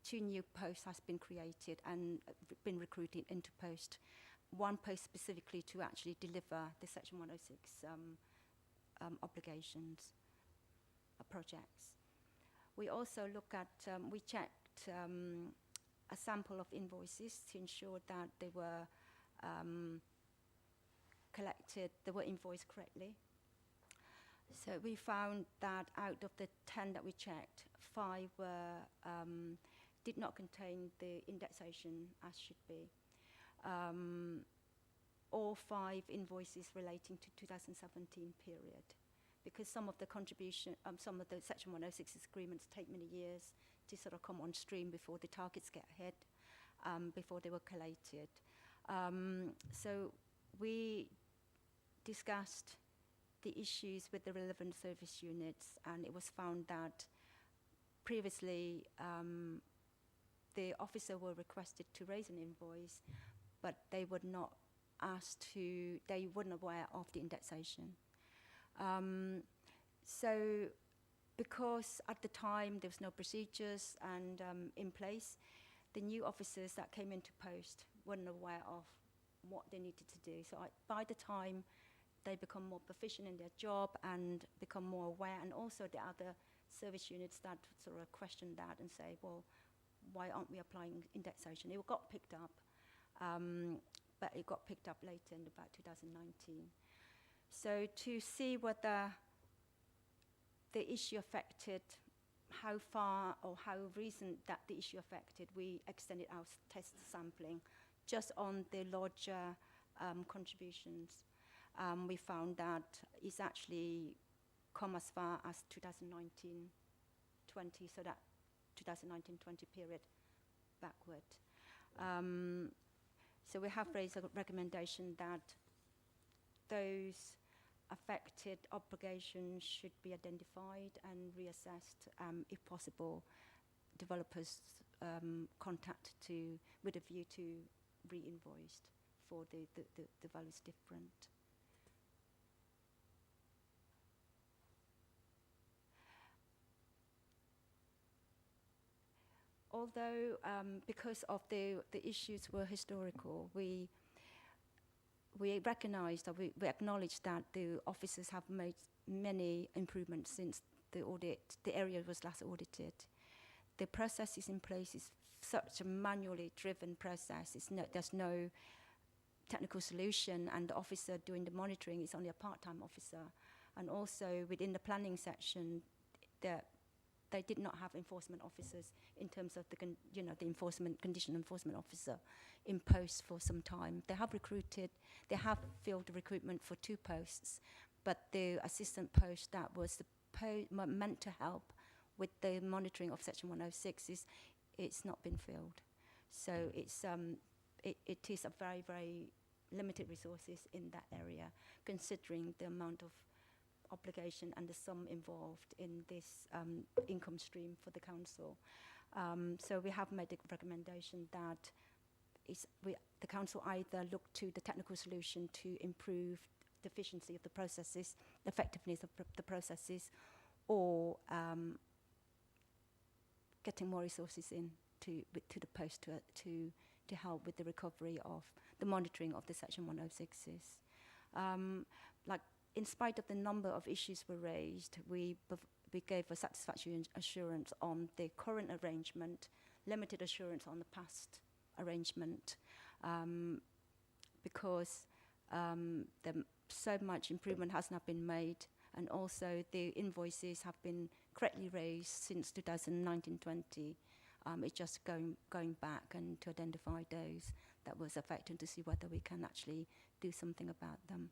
2 new posts has been created and been recruited into post. 1 post specifically to actually deliver the Section 106 obligations, projects. We also look at, we checked a sample of invoices to ensure that they were collected, they were invoiced correctly. So we found that out of the 10 that we checked, 5 were, did not contain the indexation as should be. All 5 invoices relating to 2017 period, because some of the contribution, some of the Section 106 agreements take many years to sort of come on stream before the targets get hit, before they were collated. So we discussed the issues with the relevant service units, and it was found that previously the officer were requested to raise an invoice, but they were not asked to, they weren't aware of the indexation. So because at the time there was no procedures and in place, the new officers that came into post weren't aware of what they needed to do. So by the time they become more proficient in their job and become more aware, and also the other service units that sort of question that and say, well, why aren't we applying indexation? It got picked up, but it got picked up later in about 2019. So to see whether the issue affected, how far or how recent that the issue affected, we extended our test sampling just on the larger contributions. We found that it's actually come as far as 2019-20, so that 2019-20 period backward. So we have raised a recommendation that those affected obligations should be identified and reassessed, if possible. Developers contact with a view to re-invoiced for the values different. Although, because of the issues were historical, we recognise that we acknowledge that the officers have made many improvements since the area was last audited. The processes in place is such a manually driven process. There's no technical solution, and the officer doing the monitoring is only a part-time officer. And also within the planning section, they did not have enforcement officers in terms of the condition enforcement officer in post for some time. They have filled the recruitment for 2 posts, but the assistant post that was meant to help with the monitoring of Section 106 it's not been filled. So it is a very, very limited resources in that area, considering the amount of obligation and the sum involved in this income stream for the council. So we have made a recommendation that the council either look to the technical solution to improve the efficiency of the processes, the effectiveness of the processes, or getting more resources in to the post to help with the recovery of the monitoring of the Section 106s. In spite of the number of issues were raised, we gave a satisfactory assurance on the current arrangement, limited assurance on the past arrangement, because so much improvement has not been made, and also the invoices have been correctly raised since 2019-20. It's just going back and to identify those that was affected to see whether we can actually do something about them.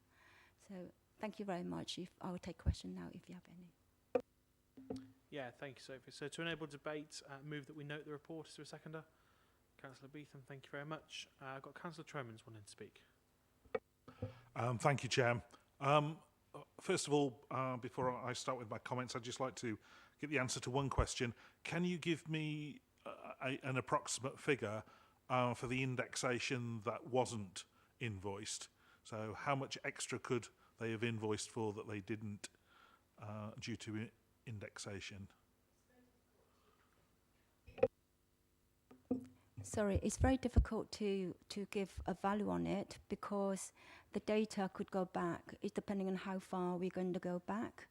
So thank you very much. I will take questions now if you have any. Yeah, thank you, Sophie. So to enable debate, move that we note the report. Is there a seconder? Councillor Beetham, thank you very much. I've got Councillor Tromans wanting to speak. Thank you, Chair. First of all, before I start with my comments, I'd just like to get the answer to one question. Can you give me an approximate figure for the indexation that wasn't invoiced? So how much extra could they have invoiced for that they didn't due to indexation? Sorry, it's very difficult to give a value on it because the data could go back. It's depending on how far we're going to go back.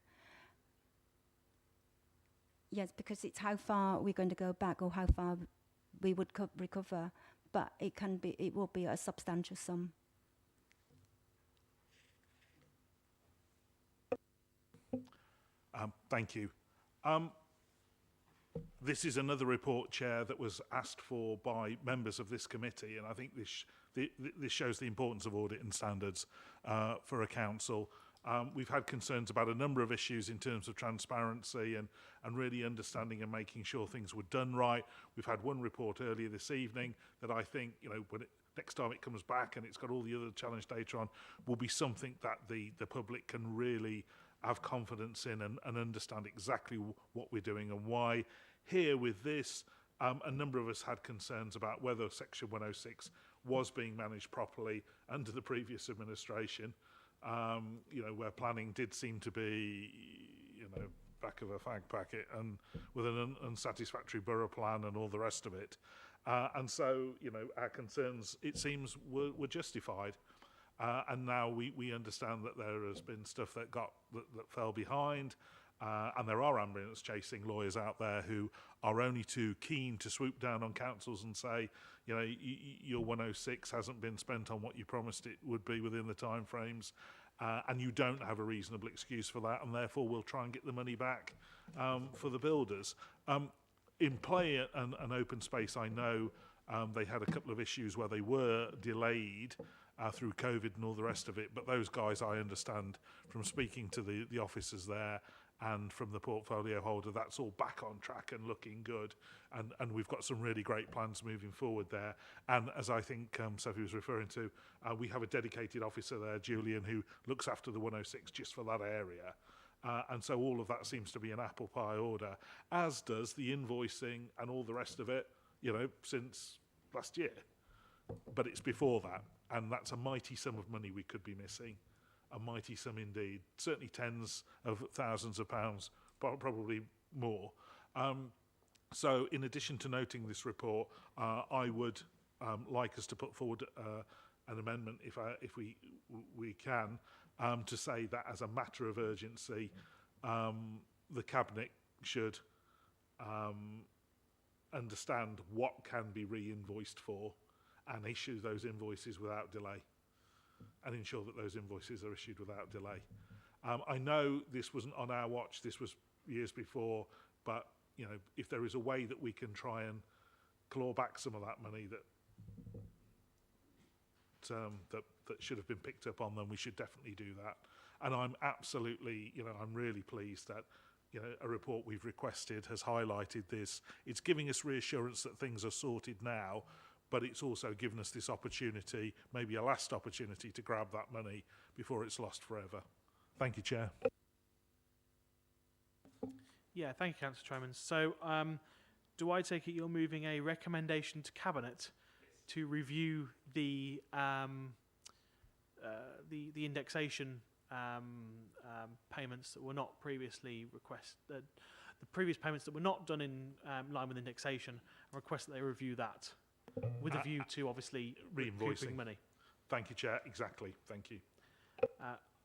Yes, because it's how far we're going to go back or how far we would recover, but it will be a substantial sum. Thank you. This is another report, Chair, that was asked for by members of this committee, and I think this shows the importance of audit and standards for a council. We've had concerns about a number of issues in terms of transparency and really understanding and making sure things were done right. We've had one report earlier this evening that I think, next time it comes back and it's got all the other challenge data on, will be something that the public can really have confidence in and understand exactly what we're doing and why. Here with this, a number of us had concerns about whether Section 106 was being managed properly under the previous administration. Where planning did seem to be, back of a fag packet and with an unsatisfactory borough plan and all the rest of it. And so, our concerns, it seems, were justified. And now we understand that there has been stuff that fell behind, and there are ambulance chasing lawyers out there who are only too keen to swoop down on councils and say, your 106 hasn't been spent on what you promised it would be within the time frames, and you don't have a reasonable excuse for that, and therefore we'll try and get the money back for the builders. In play and open space, I know they had a couple of issues where they were delayed through COVID and all the rest of it, but those guys, I understand from speaking to the officers there and from the portfolio holder, that's all back on track and looking good, and we've got some really great plans moving forward there. And as I think Sophie was referring to, we have a dedicated officer there, Julian, who looks after the 106 just for that area. And so all of that seems to be an apple pie order, as does the invoicing and all the rest of it, since last year. But it's before that, and that's a mighty sum of money we could be missing. A mighty sum indeed, certainly tens of thousands of pounds, probably more. So in addition to noting this report, I would like us to put forward an amendment, if we can, to say that as a matter of urgency, the Cabinet should understand what can be re-invoiced for and issue those invoices without delay, and ensure that those invoices are issued without delay. I know this wasn't on our watch, this was years before, but if there is a way that we can try and claw back some of that money that should have been picked up on, then we should definitely do that. And I'm absolutely, I'm really pleased that a report we've requested has highlighted this. It's giving us reassurance that things are sorted now, but it's also given us this opportunity, maybe a last opportunity, to grab that money before it's lost forever. Thank you, Chair. Yeah, thank you, Councillor Tromans. So do I take it you're moving a recommendation to Cabinet to review the indexation payments that were not previously requested, the previous payments that were not done in line with indexation, and request that they review that with a view to obviously recouping money? Thank you, Chair. Exactly. Thank you.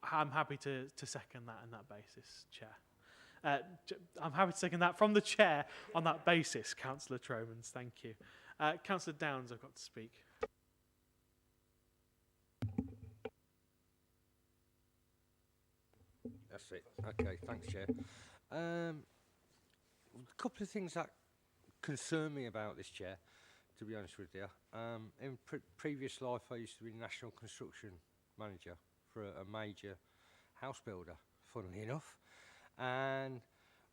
I'm happy to second that on that basis, Chair. I'm happy to second that from the Chair on that basis, Councillor Tromans. Thank you. Councillor Downs, I've got to speak. That's it. Okay, thanks, Chair. A couple of things that concern me about this, Chair, to be honest with you. In previous life, I used to be National Construction Manager for a major house builder, funnily enough. And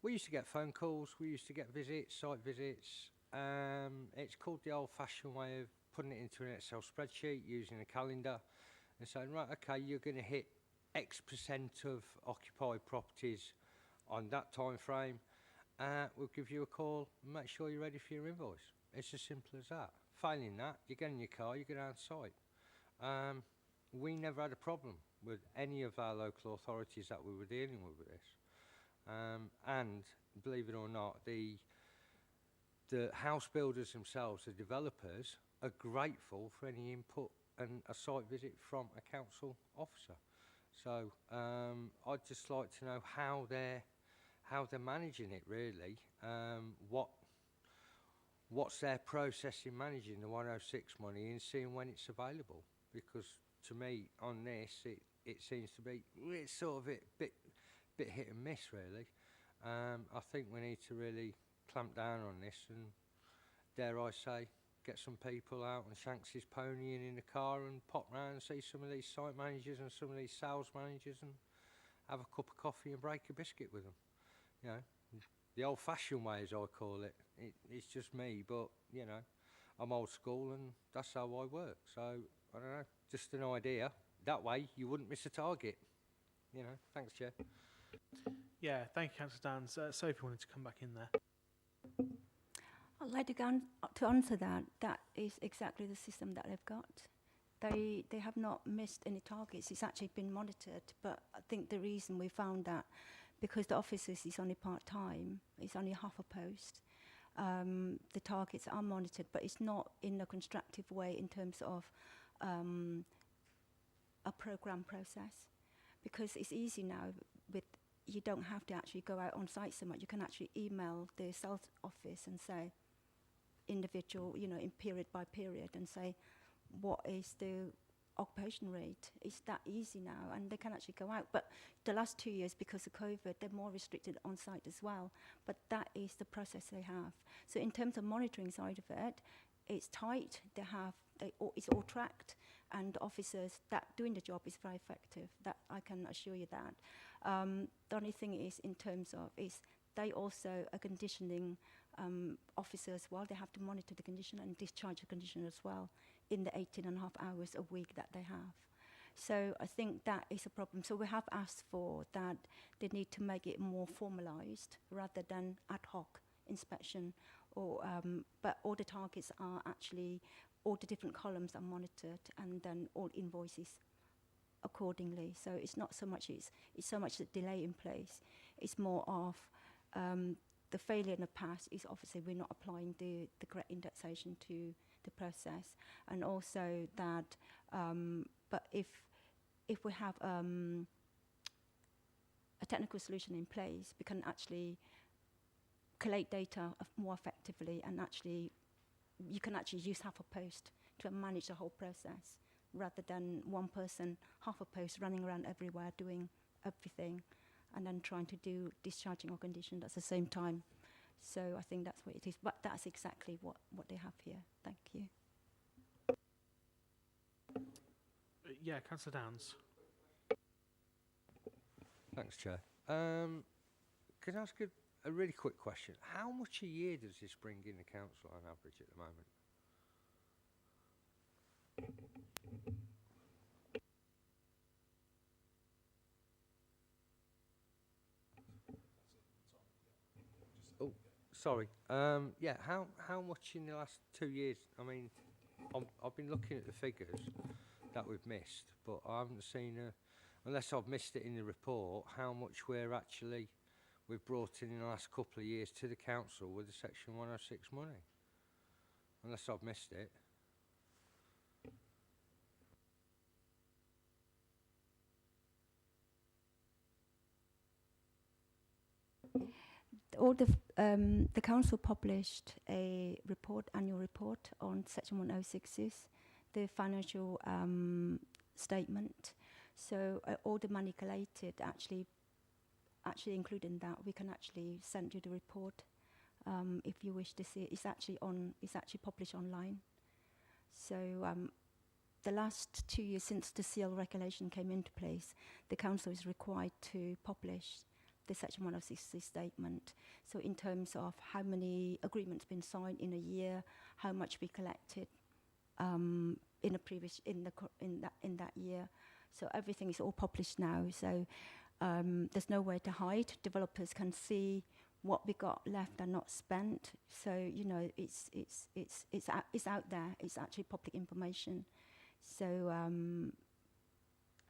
we used to get phone calls, we used to get visits, site visits. It's called the old-fashioned way of putting it into an Excel spreadsheet, using a calendar, and saying, right, okay, you're going to hit X percent of occupied properties on that time frame. We'll give you a call and make sure you're ready for your invoice. It's as simple as that. Failing that, you get in your car, you get out site. We never had a problem with any of our local authorities that we were dealing with this. And believe it or not, the house builders themselves, the developers, are grateful for any input and a site visit from a council officer. So I'd just like to know how they're managing it, really. What's their process in managing the 106 money and seeing when it's available? Because to me, on this, it seems to be it's sort of a bit hit and miss, really. I think we need to really clamp down on this and, dare I say, get some people out and Shanks' pony in the car and pop round and see some of these site managers and some of these sales managers and have a cup of coffee and break a biscuit with them. You know, the old-fashioned way, as I call it. It's just me, but, you know, I'm old school and that's how I work. So, I don't know, just an idea. That way, you wouldn't miss a target. You know, thanks, Chair. Yeah, thank you, Councillor Downs. Sophie wanted to come back in there. I'd like to answer that. That is exactly the system that they've got. They have not missed any targets. It's actually been monitored. But I think the reason we found that, because the officers is only part-time, it's only half a post, the targets are monitored, but it's not in a constructive way in terms of a program process. Because it's easy now, you don't have to actually go out on site so much. You can actually email the sales office and say, individual, you know, in period by period, and say, what is the occupation rate? It's that easy now, and they can actually go out. But the last 2 years, because of COVID, they're more restricted on site as well. But that is the process they have. So in terms of monitoring side of it, it's tight. It's all tracked, and the officers that doing the job is very effective. That I can assure you that. The only thing is, in terms of, is they also are conditioning officers as well. They have to monitor the condition and discharge the condition as well in the 18.5 hours a week that they have. So I think that is a problem. So we have asked for that they need to make it more formalised rather than ad hoc inspection. But all the targets are actually, all the different columns are monitored, and then all invoices accordingly. So it's not so much, it's so much the delay in place. It's more of the failure in the past is obviously we're not applying the correct indexation to the process. And also that, but if we have a technical solution in place, we can actually collate data more effectively, and actually you can actually use half a post to manage the whole process rather than one person, half a post, running around everywhere doing everything and then trying to do discharging or condition at the same time. So I think that's what it is. But that's exactly what they have here. Thank you. Yeah, Councillor Downs. Thanks, Chair. Can I ask a really quick question? How much a year does this bring in the council on average at the moment? Oh, sorry. Yeah, how much in the last 2 years? I mean, I've been looking at the figures that we've missed, but I haven't seen unless I've missed it in the report, how much we've brought in the last couple of years to the council with the Section 106 money. Unless I've missed it. The council published a annual report on Section 106s, the financial statement. So all the money collated actually actually included in that, we can actually send you the report if you wish to see it. It's actually published online. So the last 2 years since the CL regulation came into place, the council is required to publish the Section 106 statement. So in terms of how many agreements been signed in a year, how much we collected in that year. So everything is all published now. So there's nowhere to hide. Developers can see what we got left and not spent. So you know, it's out there. It's actually public information. So,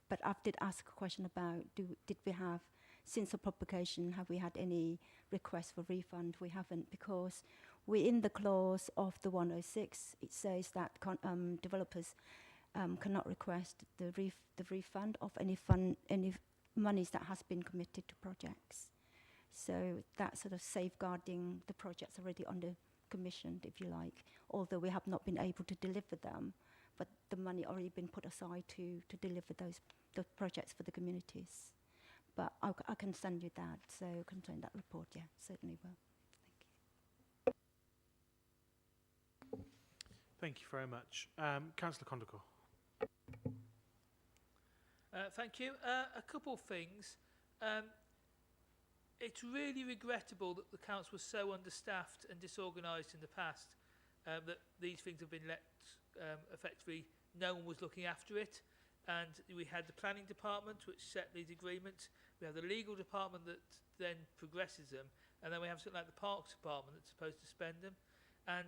but I did ask a question about did we have, since the publication, have we had any requests for refund? We haven't, because within the clause of the 106, it says that developers cannot request the refund of any monies that has been committed to projects. So that's sort of safeguarding the projects already under commissioned, if you like, although we have not been able to deliver them, but the money already been put aside to deliver those projects for the communities. But I can send you that, so I can send that report, yeah, certainly will. Thank you very much. Councillor Condacor. Thank you. A couple of things. It's really regrettable that the council was so understaffed and disorganised in the past that these things have been let effectively, no one was looking after it. And we had the planning department which set these agreements. We have the legal department that then progresses them. And then we have something like the parks department that's supposed to spend them. And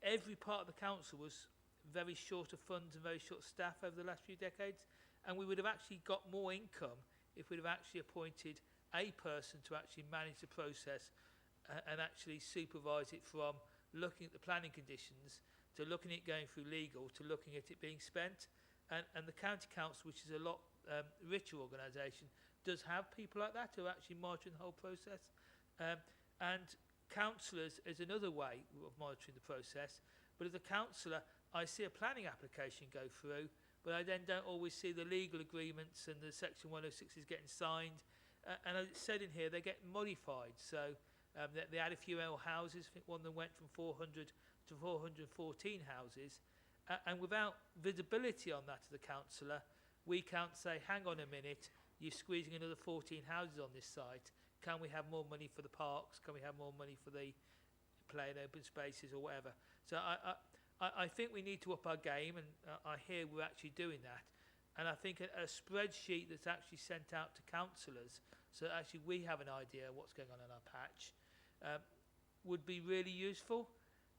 every part of the council was very short of funds and very short of staff over the last few decades. And we would have actually got more income if we'd have actually appointed a person to actually manage the process and actually supervise it, from looking at the planning conditions to looking at it going through legal to looking at it being spent. And the county council, which is a lot richer organisation, does have people like that who are actually monitoring the whole process. And councillors is another way of monitoring the process. But as a councillor, I see a planning application go through, but I then don't always see the legal agreements and the Section 106s getting signed. And as it's said in here, they get modified. So they add a few more houses. I think one of them went from 400 to 414 houses. And without visibility on that as a councillor, we can't say, hang on a minute, you're squeezing another 14 houses on this site. Can we have more money for the parks? Can we have more money for the play and open spaces or whatever? So I think we need to up our game, and I hear we're actually doing that. And I think a spreadsheet that's actually sent out to councillors, so that actually we have an idea of what's going on in our patch, would be really useful.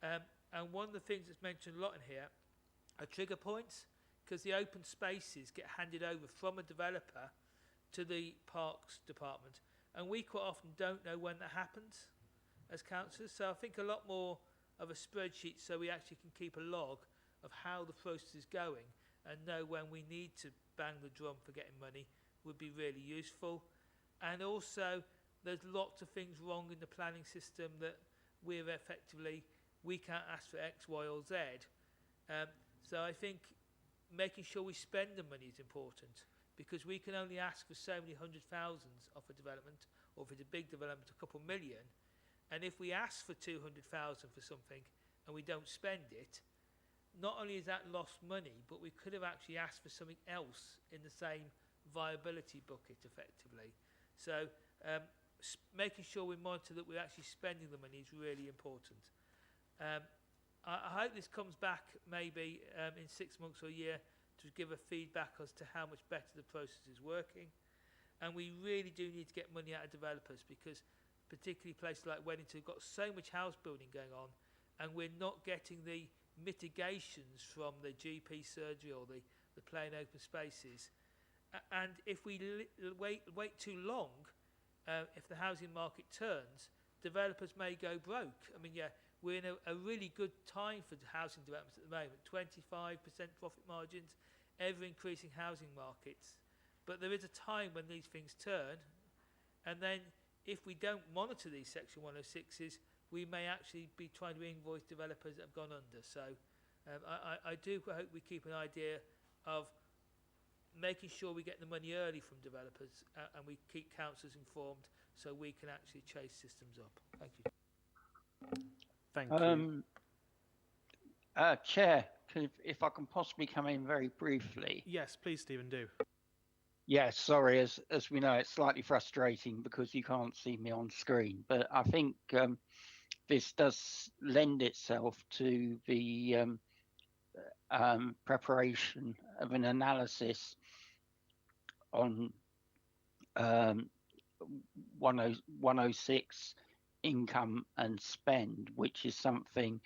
And one of the things that's mentioned a lot in here are trigger points, because the open spaces get handed over from a developer to the parks department, and we quite often don't know when that happens as councillors. So I think a lot more of a spreadsheet, so we actually can keep a log of how the process is going and know when we need to bang the drum for getting money, would be really useful. And also, there's lots of things wrong in the planning system that we can't ask for X, Y or Z. So I think making sure we spend the money is important, because we can only ask for so many 100,000 of a development, or if it's a big development, a couple million. And if we ask for 200,000 for something and we don't spend it, not only is that lost money, but we could have actually asked for something else in the same viability bucket effectively. So making sure we monitor that we're actually spending the money is really important. I hope this comes back maybe in 6 months or a year to give a feedback as to how much better the process is working. And we really do need to get money out of developers, because particularly places like Wellington have got so much house building going on, and we're not getting the mitigations from the GP surgery or the play and open spaces. And if we wait too long, if the housing market turns, developers may go broke. I mean, yeah, we're in a really good time for housing developments at the moment, 25% profit margins, ever-increasing housing markets. But there is a time when these things turn, and then if we don't monitor these Section 106s, we may actually be trying to invoice developers that have gone under. So I do hope we keep an idea of making sure we get the money early from developers and we keep councillors informed so we can actually chase systems up. Thank you. Thank you. Chair, if I can possibly come in very briefly. Yes, please, Stephen, do. Yes, sorry, as we know, it's slightly frustrating because you can't see me on screen, but I think this does lend itself to the preparation of an analysis on 106 income and spend, which is something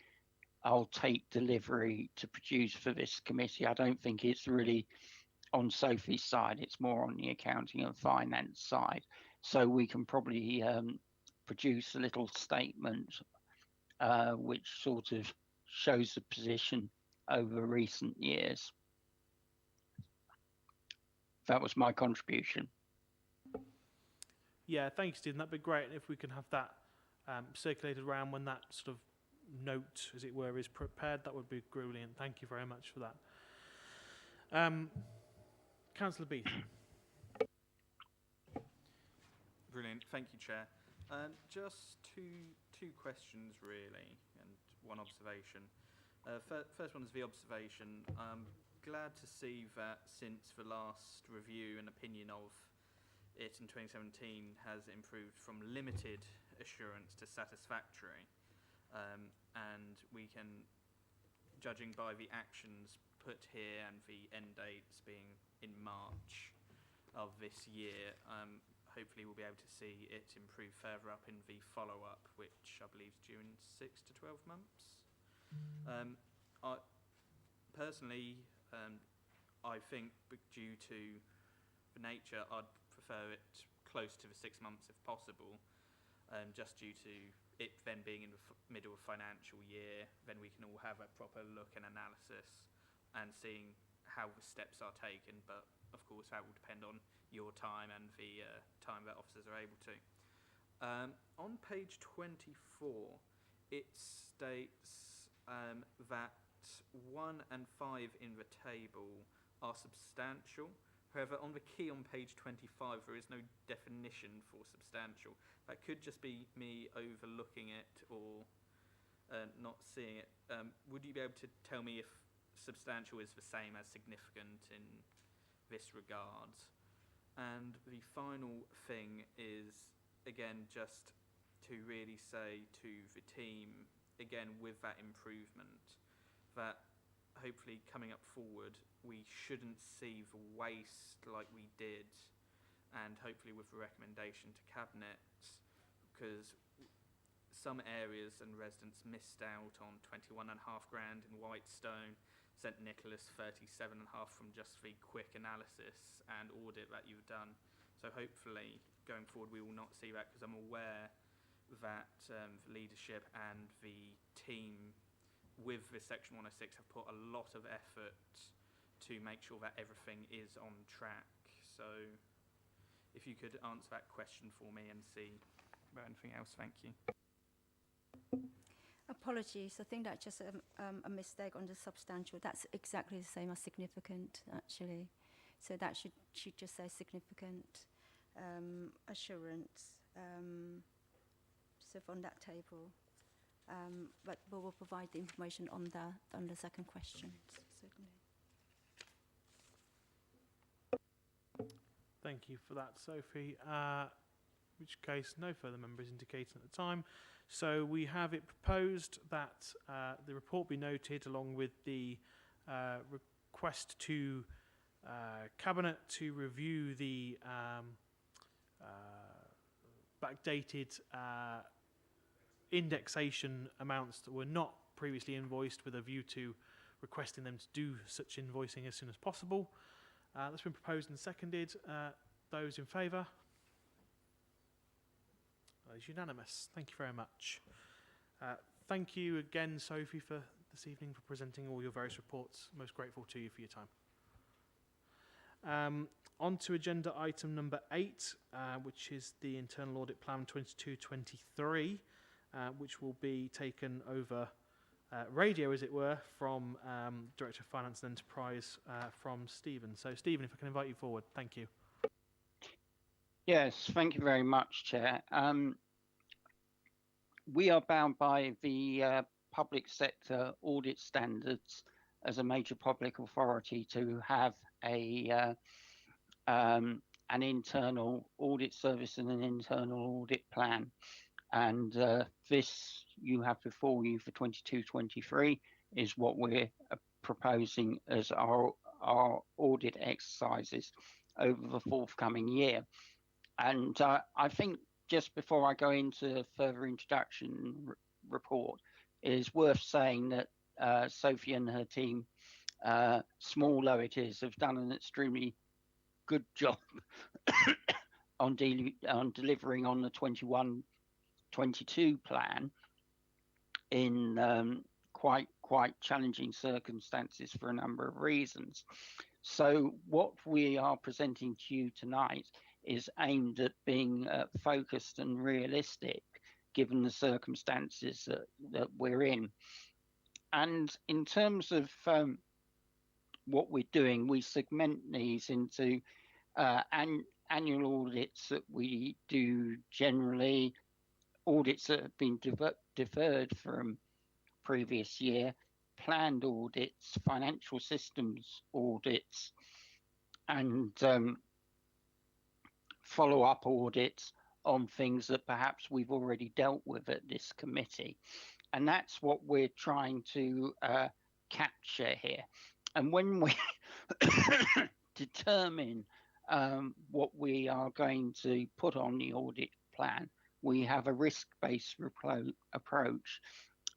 I'll take delivery to produce for this committee. I don't think it's really on Sophie's side, it's more on the accounting and finance side. So we can probably produce a little statement which sort of shows the position over recent years. That was my contribution. Yeah, thank you, Stephen. That'd be great if we can have that circulated around when that sort of note, as it were, is prepared. That would be brilliant. Thank you very much for that. Councillor Beath. Brilliant. Thank you, Chair. Just two questions, really, and one observation. First one is the observation. I'm glad to see that since the last review and opinion of it in 2017 has improved from limited assurance to satisfactory. And we can, judging by the actions put here and the end dates being in March of this year, hopefully we'll be able to see it improve further up in the follow-up, which I believe is due in 6 to 12 months. Personally, I think due to the nature, I'd prefer it close to the 6 months if possible, just due to it then being in the middle of financial year. Then we can all have a proper look and analysis and seeing how the steps are taken, but of course that will depend on your time and the time that officers are able to. On page 24, it states that 1 and 5 in the table are substantial. However, on the key on page 25, there is no definition for substantial. That could just be me overlooking it or not seeing it. Would you be able to tell me if substantial is the same as significant in this regard? And the final thing is, again, just to really say to the team, again, with that improvement, that hopefully coming up forward, we shouldn't see the waste like we did, and hopefully with the recommendation to Cabinet, because some areas and residents missed out on 21.5 grand in Whitestone, St Nicholas 37.5 from just the quick analysis and audit that you've done. So hopefully going forward we will not see that, because I'm aware that the leadership and the team with this section 106 have put a lot of effort to make sure that everything is on track. So if you could answer that question for me and see about anything else, thank you. Apologies, I think that's just a mistake on the substantial. That's exactly the same as significant, actually. So that should just say significant assurance. So from that table. But we will provide the information on the second question, certainly. Thank you for that, Sophie. Which case, no further members indicating at the time. So we have it proposed that the report be noted along with the request to Cabinet to review the backdated indexation amounts that were not previously invoiced, with a view to requesting them to do such invoicing as soon as possible. That's been proposed and seconded. Those in favour? That is unanimous. Thank you very much. Thank you again, Sophie, for this evening, for presenting all your various reports. Most grateful to you for your time. On to agenda item number 8, which is the Internal Audit Plan 22-23, which will be taken over radio, as it were, from Director of Finance and Enterprise from Stephen. So, Stephen, if I can invite you forward. Thank you. Yes, thank you very much, Chair. We are bound by the public sector audit standards as a major public authority to have an internal audit service and an internal audit plan. And this you have before you for 22-23 is what we're proposing as our audit exercises over the forthcoming year. And I think just before I go into further introduction report, it is worth saying that Sophie and her team, small though it is, have done an extremely good job on delivering on the 21-22 plan in quite challenging circumstances for a number of reasons. So what we are presenting to you tonight is aimed at being focused and realistic given the circumstances that we're in. And in terms of what we're doing, we segment these into annual audits that we do generally, audits that have been deferred from previous year, planned audits, financial systems audits, and follow-up audits on things that perhaps we've already dealt with at this committee. And that's what we're trying to capture here. And when we determine what we are going to put on the audit plan, we have a risk-based approach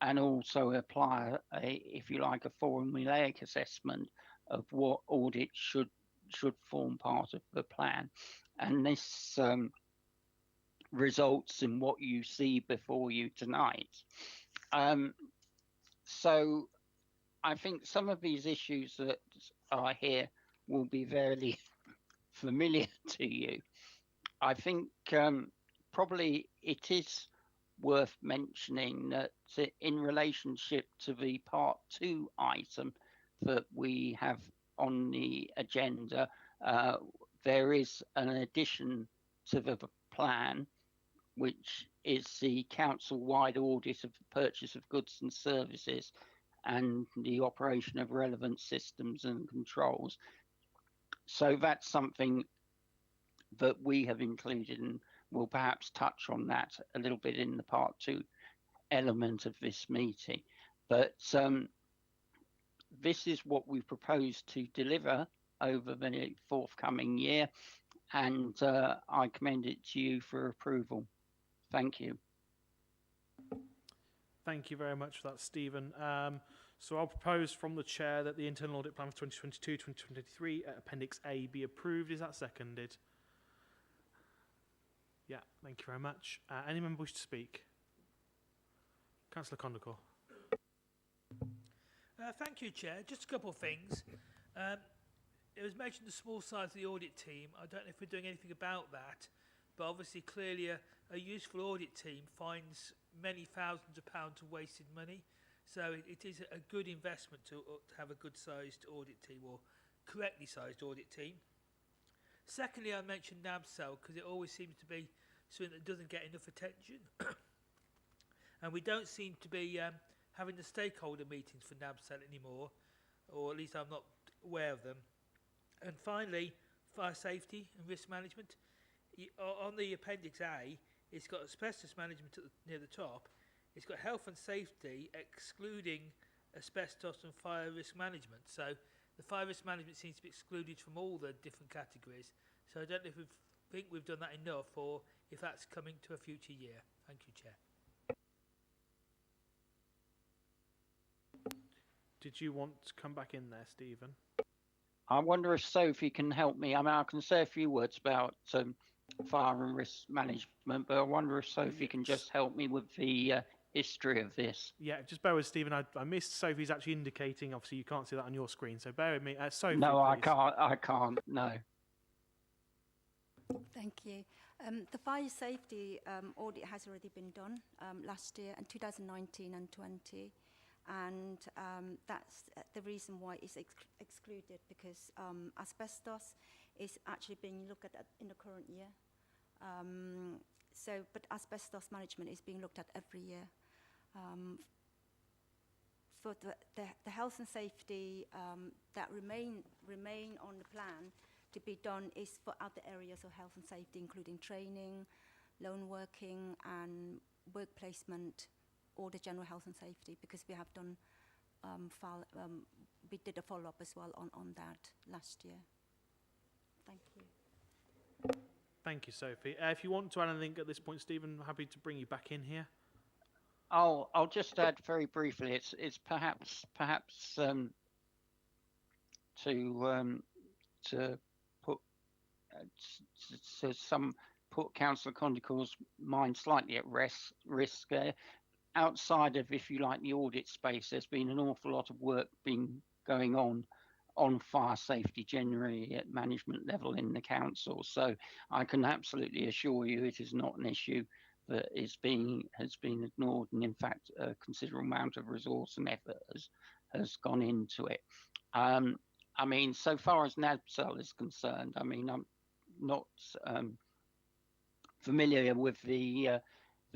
and also apply, if you like, a formulaic assessment of what audit should form part of the plan. And this results in what you see before you tonight. So I think some of these issues that are here will be very familiar to you. I think probably it is worth mentioning that in relationship to the part 2 item that we have on the agenda, there is an addition to the plan, which is the council-wide audit of the purchase of goods and services and the operation of relevant systems and controls. So that's something that we have included, and we'll perhaps touch on that a little bit in the part 2 element of this meeting. But this is what we propose to deliver over the forthcoming year, and I commend it to you for approval. Thank you. Thank you very much for that, Stephen. So I'll propose from the chair that the internal audit plan for 2022-2023 Appendix A be approved. Is that seconded? Yeah, thank you very much. Any member wish to speak? Councillor Condacor. Thank you, Chair. Just a couple of things. It was mentioned the small size of the audit team. I don't know if we're doing anything about that, but obviously clearly a useful audit team finds many thousands of pounds of wasted money. So it is a good investment to have a good sized audit team, or correctly sized audit team. Secondly, I mentioned NABCEL because it always seems to be something that doesn't get enough attention. And we don't seem to be having the stakeholder meetings for NABCEL anymore, or at least I'm not aware of them. And finally, fire safety and risk management. On the Appendix A, it's got asbestos management near the top. It's got health and safety, excluding asbestos and fire risk management. So the fire risk management seems to be excluded from all the different categories. So I don't know if we think we've done that enough, or if that's coming to a future year. Thank you, Chair. Did you want to come back in there, Stephen? I wonder if Sophie can help me. I mean, I can say a few words about fire and risk management, but I wonder if Sophie can just help me with the history of this. Yeah, just bear with Stephen. I missed Sophie's actually indicating. Obviously, you can't see that on your screen, so bear with me. Sophie, no, please. I can't. No. Thank you. The fire safety audit has already been done last year in 2019 and 20. and that's the reason why it's excluded, because asbestos is actually being looked at in the current year. But asbestos management is being looked at every year. For the health and safety that remain on the plan to be done is for other areas of health and safety, including training, loan working, and work placement, or the general health and safety, because we have done we did a follow-up as well on that last year. Thank you. Thank you, Sophie. If you want to add anything at this point, Stephen, happy to bring you back in here. I'll just add very briefly. It's perhaps to put put Councillor Condicor's mind slightly at risk. Outside of, if you like, the audit space, there's been an awful lot of work going on fire safety generally at management level in the council. So I can absolutely assure you it is not an issue that has been ignored, and in fact a considerable amount of resource and effort has gone into it. I mean, so far as NABCEL is concerned, I mean, I'm not familiar with the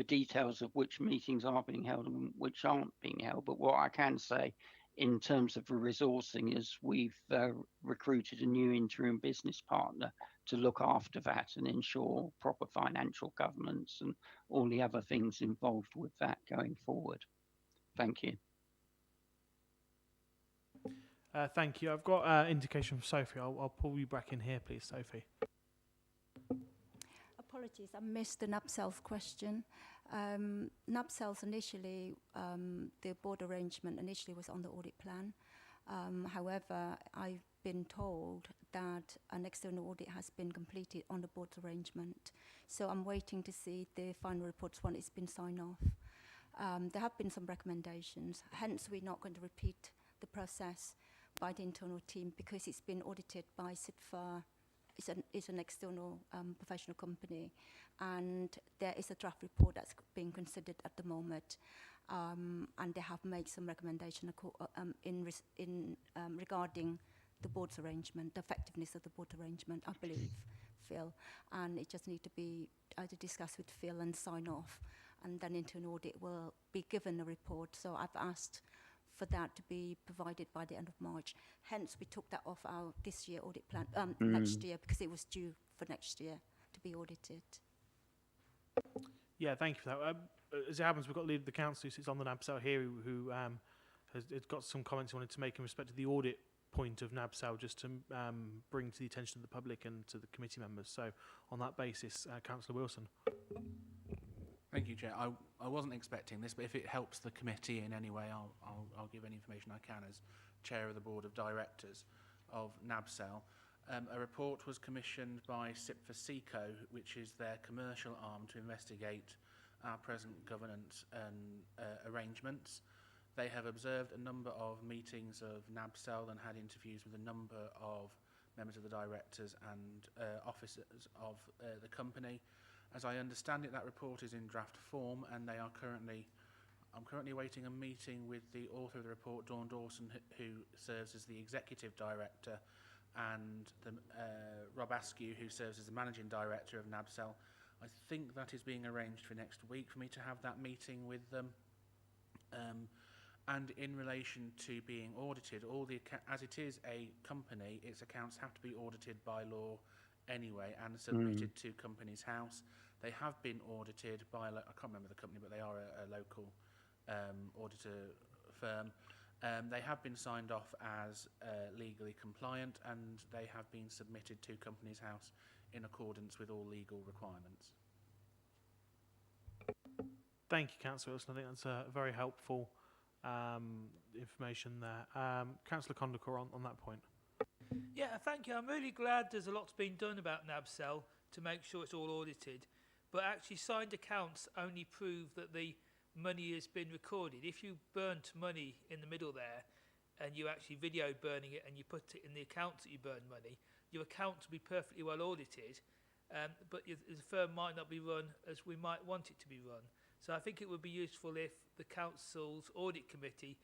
details of which meetings are being held and which aren't being held, but what I can say in terms of the resourcing is we've recruited a new interim business partner to look after that and ensure proper financial governance and all the other things involved with that going forward. Thank you. Thank you. I've got indication from Sophie. I'll pull you back in here, please, Sophie. Apologies, I missed the NABCEL's question. NABCEL's initially, the board arrangement initially was on the audit plan. However, I've been told that an external audit has been completed on the board's arrangement. So I'm waiting to see the final reports when it's been signed off. There have been some recommendations, hence we're not going to repeat the process by the internal team because it's been audited by SITFA. It's an external professional company, and there is a draft report that's being considered at the moment, and they have made some recommendation regarding the board's arrangement, the effectiveness of the board arrangement, I believe, Phil, and it just needs to be either discussed with Phil and sign off, and then internal audit will be given a report. So I've asked for that to be provided by the end of March. Hence, we took that off our this year audit plan, next year, because it was due for next year to be audited. Yeah, thank you for that. As it happens, we've got the leader of the council who sits on the NABCEL here who has got some comments he wanted to make in respect to the audit point of NABCEL, just to bring to the attention of the public and to the committee members. So on that basis, Councillor Wilson. Thank you, Chair. I wasn't expecting this, but if it helps the committee in any way, I'll give any information I can as Chair of the Board of Directors of NABCEL. A report was commissioned by SIPFA-SECO, which is their commercial arm, to investigate our present governance and arrangements. They have observed a number of meetings of NABCEL and had interviews with a number of members of the directors and officers of the company. As I understand it, that report is in draft form, and I'm currently awaiting a meeting with the author of the report, Dawn Dawson, who serves as the executive director, and Rob Askew, who serves as the managing director of NABCEL. I think that is being arranged for next week for me to have that meeting with them. And in relation to being audited, as it is a company, its accounts have to be audited by law anyway and submitted to Companies House. They have been audited by, I can't remember the company, but they are a local auditor firm. They have been signed off as legally compliant, and they have been submitted to Companies House in accordance with all legal requirements. Thank you, Councillor Wilson. I think that's a very helpful information there. Councillor Condacor on that point. Yeah, thank you. I'm really glad there's a lot's been done about NABCEL to make sure it's all audited, but actually signed accounts only prove that the money has been recorded. If you burnt money in the middle there and you actually videoed burning it and you put it in the accounts that you burned money, your accounts will be perfectly well audited, but the firm might not be run as we might want it to be run. So I think it would be useful if the council's audit committee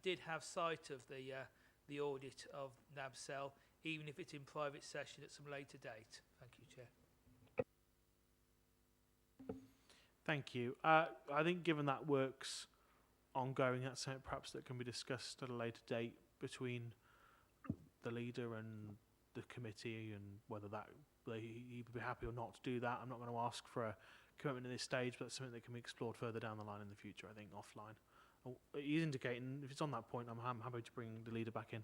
did have sight of the audit of NABCEL, even if it's in private session at some later date. Thank you, Chair. Thank you. I think given that work's ongoing, that's something perhaps that can be discussed at a later date between the leader and the committee, and whether he would be happy or not to do that. I'm not going to ask for a commitment at this stage, but that's something that can be explored further down the line in the future, I think, offline. He's indicating, if it's on that point, I'm happy to bring the leader back in.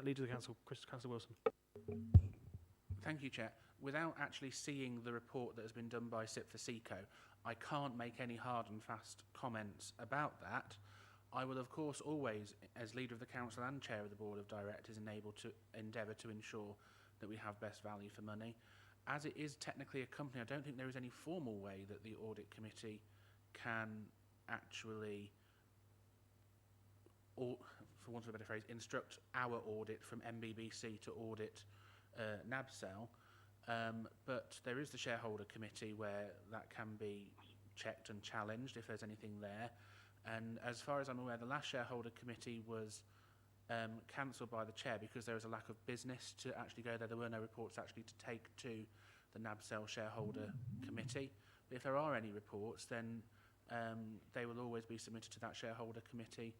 Leader of the Council, Councillor Wilson. Thank you, Chair. Without actually seeing the report that has been done by SIP for SECO, I can't make any hard and fast comments about that. I will, of course, always, as Leader of the Council and Chair of the Board of Directors, endeavour to ensure that we have best value for money. As it is technically a company, I don't think there is any formal way that the Audit Committee can actually, or, for want of a better phrase, instruct our audit from MBBC to audit NABCEL. But there is the shareholder committee where that can be checked and challenged if there's anything there. And as far as I'm aware, the last shareholder committee was cancelled by the chair because there was a lack of business to actually go there. There were no reports actually to take to the NABCEL shareholder committee. But if there are any reports, then they will always be submitted to that shareholder committee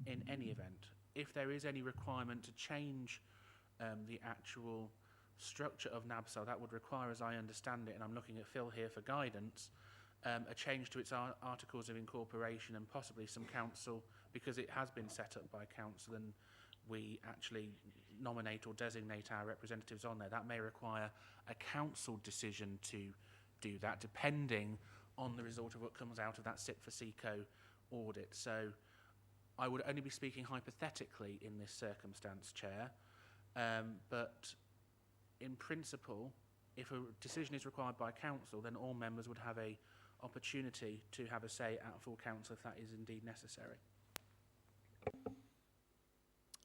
in any event. If there is any requirement to change the actual structure of NABCEL, that would require, as I understand it, and I'm looking at Phil here for guidance, a change to its articles of incorporation and possibly some council, because it has been set up by council and we actually nominate or designate our representatives on there. That may require a council decision to do that, depending on the result of what comes out of that SIP for SECO audit. So I would only be speaking hypothetically in this circumstance, Chair, but in principle, if a decision is required by council, then all members would have a opportunity to have a say at full council if that is indeed necessary.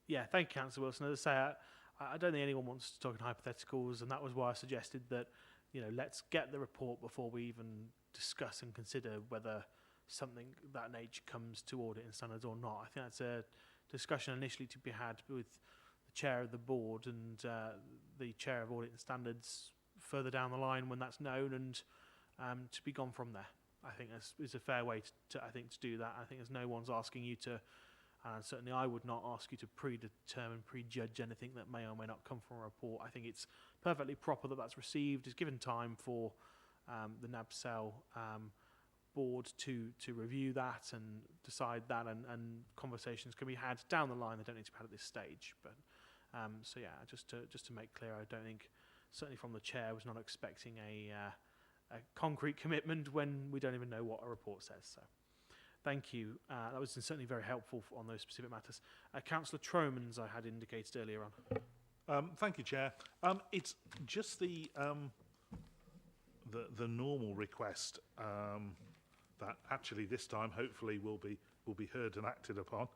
Yeah, thank you, Councillor Wilson. As I say, I don't think anyone wants to talk in hypotheticals, and that was why I suggested that, let's get the report before we even discuss and consider whether something of that nature comes to audit and standards or not. I think that's a discussion initially to be had with the chair of the board and the chair of audit and standards further down the line when that's known, and to be gone from there. I think is a fair way to do that. I think there's no one's asking you to, and certainly I would not ask you to predetermine, prejudge anything that may or may not come from a report. I think it's perfectly proper that that's received. It's given time for the NABCEL board to review that and decide that, and conversations can be had down the line. They don't need to be had at this stage. But so yeah, just to make clear, I don't think, certainly from the chair, was not expecting a concrete commitment when we don't even know what a report says. So thank you. That was certainly very helpful on those specific matters. Councillor Tromans, I had indicated earlier on. Thank you, Chair. It's just the normal request that actually this time hopefully will be heard and acted upon.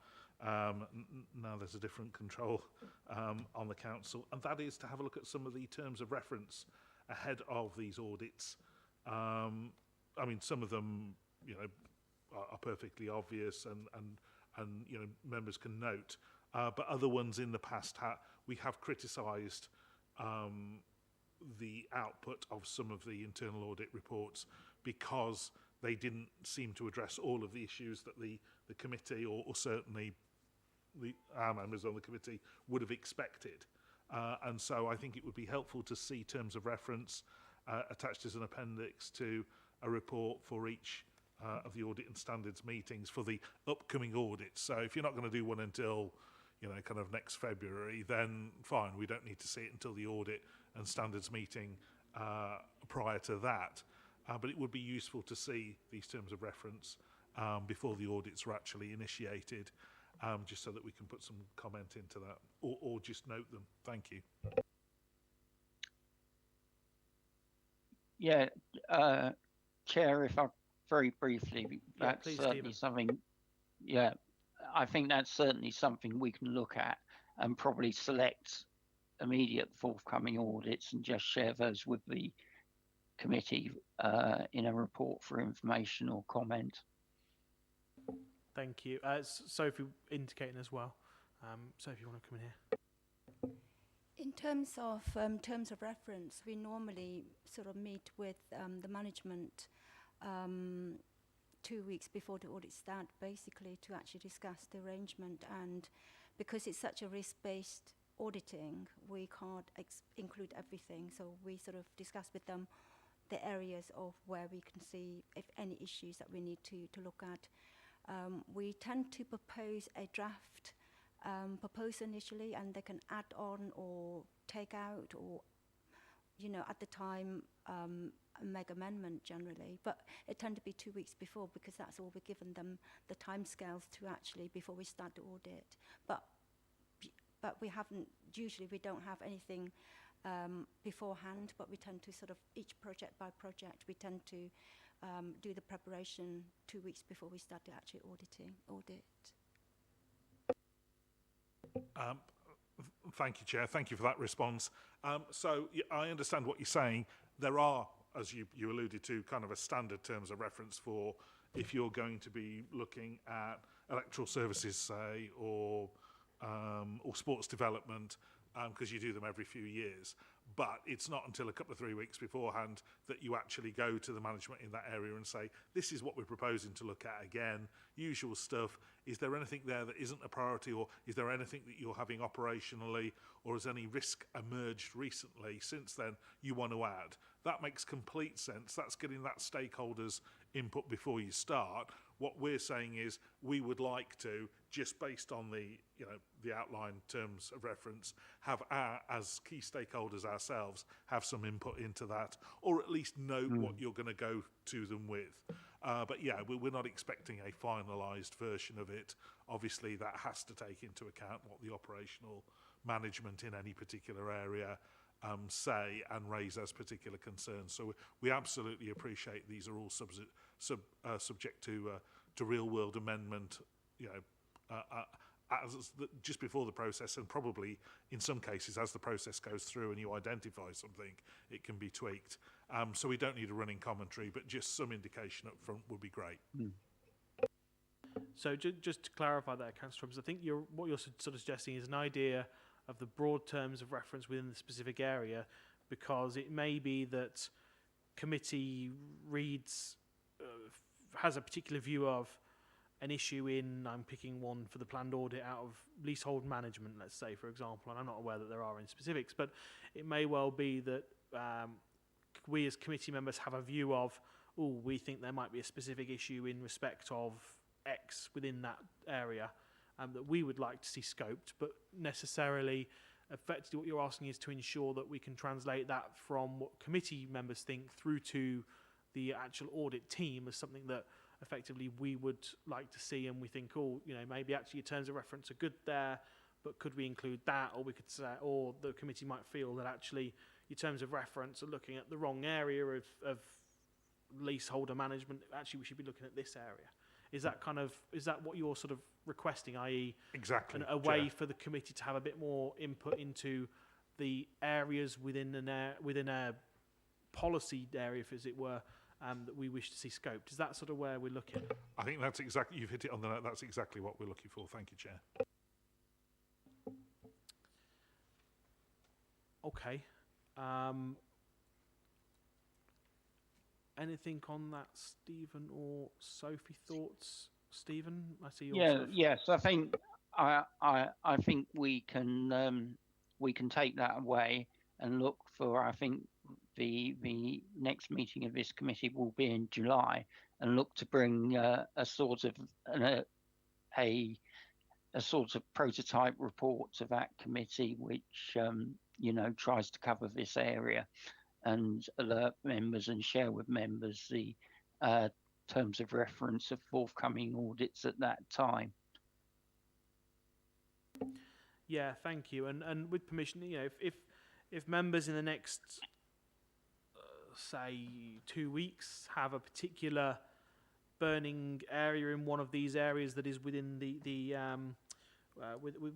Now there's a different control on the council, and that is to have a look at some of the terms of reference ahead of these audits. I mean, some of them, are perfectly obvious and members can note, but other ones in the past we have criticised the output of some of the internal audit reports because they didn't seem to address all of the issues that the committee or certainly our members on the committee would have expected. And so I think it would be helpful to see terms of reference attached as an appendix to a report for each of the audit and standards meetings for the upcoming audits. So if you're not going to do one until kind of next February, then fine, we don't need to see it until the audit and standards meeting prior to that. But it would be useful to see these terms of reference before the audits are actually initiated, just so that we can put some comment into that, or just note them. Thank you. Yeah, Chair, if I very briefly, that's please, certainly Stephen. something, yeah, I think that's certainly something we can look at and probably select immediate forthcoming audits and just share those with the committee in a report for information or comment. Thank you. Sophie indicating as well. Sophie, you want to come in here? In terms of reference, we normally sort of meet with the management 2 weeks before the audit start, basically to actually discuss the arrangement. And because it's such a risk-based auditing, we can't include everything. So we sort of discuss with them the areas of where we can see if any issues that we need to look at. We tend to propose a draft proposal initially, and they can add on or take out, or at the time make amendment generally. But it tend to be 2 weeks before, because that's all we're given them the timescales to actually before we start the audit. But we haven't, usually we don't have anything beforehand, but we tend to sort of each project by project, we tend to do the preparation 2 weeks before we start the actual audit. Thank you, Chair. Thank you for that response. So I understand what you're saying. There are, as you alluded to, kind of a standard terms of reference for if you're going to be looking at electoral services, say, or sports development, because you do them every few years. But it's not until a couple of 3 weeks beforehand that you actually go to the management in that area and say, this is what we're proposing to look at again, usual stuff. Is there anything there that isn't a priority, or is there anything that you're having operationally, or has any risk emerged recently since then you want to add? That makes complete sense. That's getting that stakeholders' input before you start. What we're saying is we would like to, just based on the outlined terms of reference, have as key stakeholders ourselves, have some input into that, or at least know what you're going to go to them with. But yeah, we're not expecting a finalised version of it. Obviously, that has to take into account what the operational management in any particular area say and raise as particular concerns. So we absolutely appreciate these are all subject to real world amendment, just before the process, and probably in some cases as the process goes through and you identify something, it can be tweaked. So we don't need a running commentary, but just some indication up front would be great. So just to clarify that, Councillor Roberts, I think what you're sort of suggesting is an idea of the broad terms of reference within the specific area, because it may be that committee has a particular view of an issue in, I'm picking one for the planned audit out of leasehold management, let's say, for example, and I'm not aware that there are any specifics, but it may well be that we as committee members have a view of, we think there might be a specific issue in respect of X within that area that we would like to see scoped, but necessarily, effectively what you're asking is to ensure that we can translate that from what committee members think through to the actual audit team as something that effectively we would like to see, and we think, maybe actually your terms of reference are good there, but could we include that? Or we could say, or the committee might feel that actually your terms of reference are looking at the wrong area of leaseholder management. Actually, we should be looking at this area. Is that what you're sort of requesting, i.e. exactly a way for the committee to have a bit more input into the areas within a policy area, as it were, that we wish to see scoped? Is that sort of where we're looking? I think that's exactly, you've hit it on the note. That's exactly what we're looking for. Thank you, Chair. Okay. Anything on that, Stephen or Sophie? Thoughts, Stephen? I see your Yes. I think I think we can take that away and look for. I think the next meeting of this committee will be in July, and look to bring a sort of prototype report to that committee, which tries to cover this area, and alert members and share with members the terms of reference of forthcoming audits at that time. Yeah, thank you. And with permission, if members in the next say 2 weeks have a particular burning area in one of these areas that is within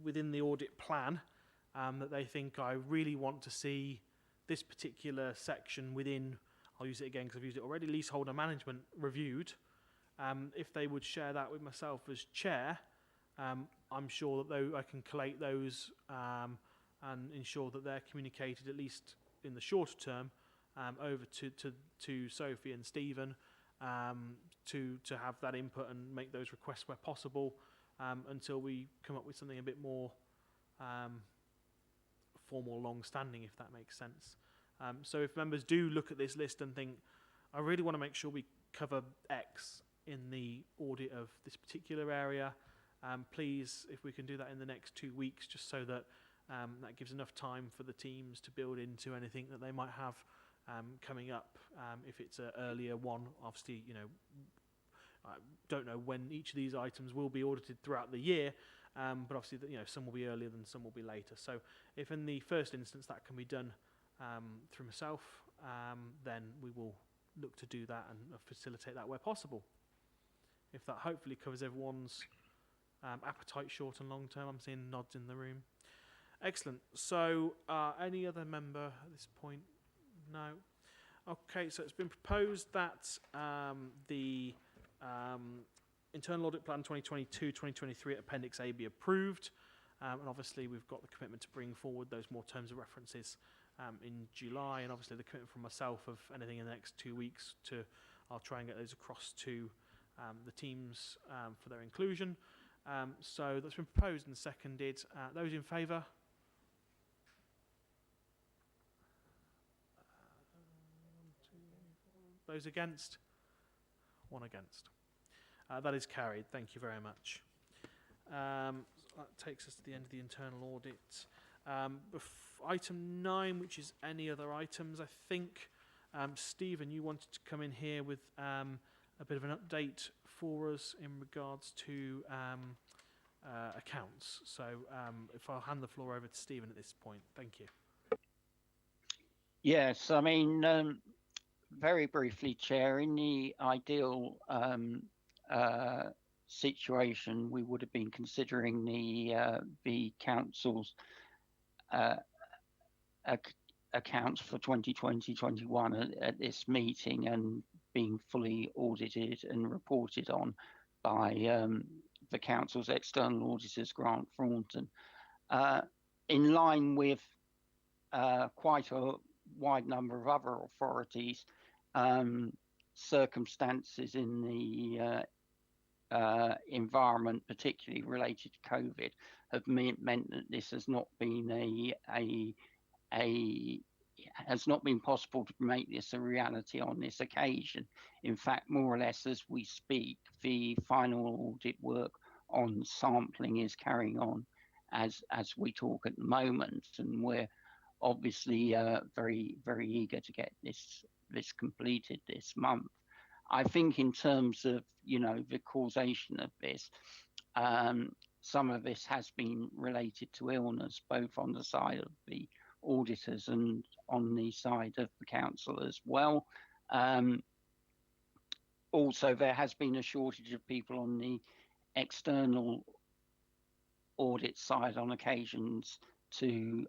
within the audit plan, that they think, I really want to see this particular section within, I'll use it again because I've used it already, leaseholder management reviewed, if they would share that with myself as chair, I'm sure that I can collate those and ensure that they're communicated, at least in the shorter term, over to Sophie and Stephen, to have that input and make those requests where possible, until we come up with something a bit more formal, long-standing, if that makes sense. So if members do look at this list and think, I really want to make sure we cover X in the audit of this particular area, please, if we can do that in the next 2 weeks, just so that that gives enough time for the teams to build into anything that they might have coming up. If it's an earlier one, obviously, I don't know when each of these items will be audited throughout the year, but obviously, some will be earlier than some will be later. So if in the first instance that can be done through myself, then we will look to do that and facilitate that where possible. If that hopefully covers everyone's appetite, short and long term. I'm seeing nods in the room. Excellent. So any other member at this point? No. Okay, so it's been proposed that the Internal Audit Plan 2022-2023 Appendix A be approved. And obviously we've got the commitment to bring forward those more terms of references in July, and obviously the commitment from myself of anything in the next 2 weeks I'll try and get those across to the teams for their inclusion. So that's been proposed and seconded. Those in favour? Those against? One against. That is carried. Thank you very much. That takes us to the end of the internal audit. Item 9, which is any other items, I think, Stephen, you wanted to come in here with a bit of an update for us in regards to accounts. So if I'll hand the floor over to Stephen at this point. Thank you. Yes, I mean, very briefly, Chair, in the ideal situation, we would have been considering the council's accounts for 2020-21 at this meeting and being fully audited and reported on by the council's external auditors, Grant Thornton, in line with quite a wide number of other authorities. Circumstances in the environment, particularly related to COVID, have meant that this has not been has not been possible to make this a reality on this occasion. In fact, more or less as we speak, the final audit work on sampling is carrying on as we talk at the moment, and we're obviously very, very eager to get this completed this month. I think in terms of, the causation of this, some of this has been related to illness, both on the side of the auditors and on the side of the council as well. Also, there has been a shortage of people on the external audit side on occasions to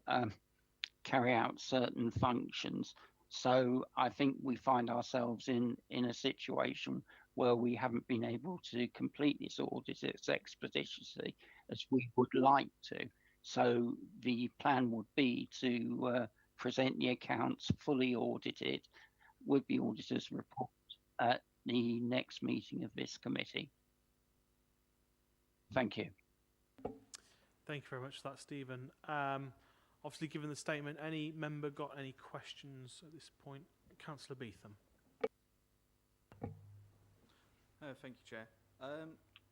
carry out certain functions. So I think we find ourselves in a situation where we haven't been able to complete this audit as expeditiously as we would like to. So the plan would be to present the accounts fully audited with the auditor's report at the next meeting of this committee. Thank you. Thank you very much for that, Stephen. Obviously, given the statement, any member got any questions at this point? Councillor Beetham. Thank you, Chair.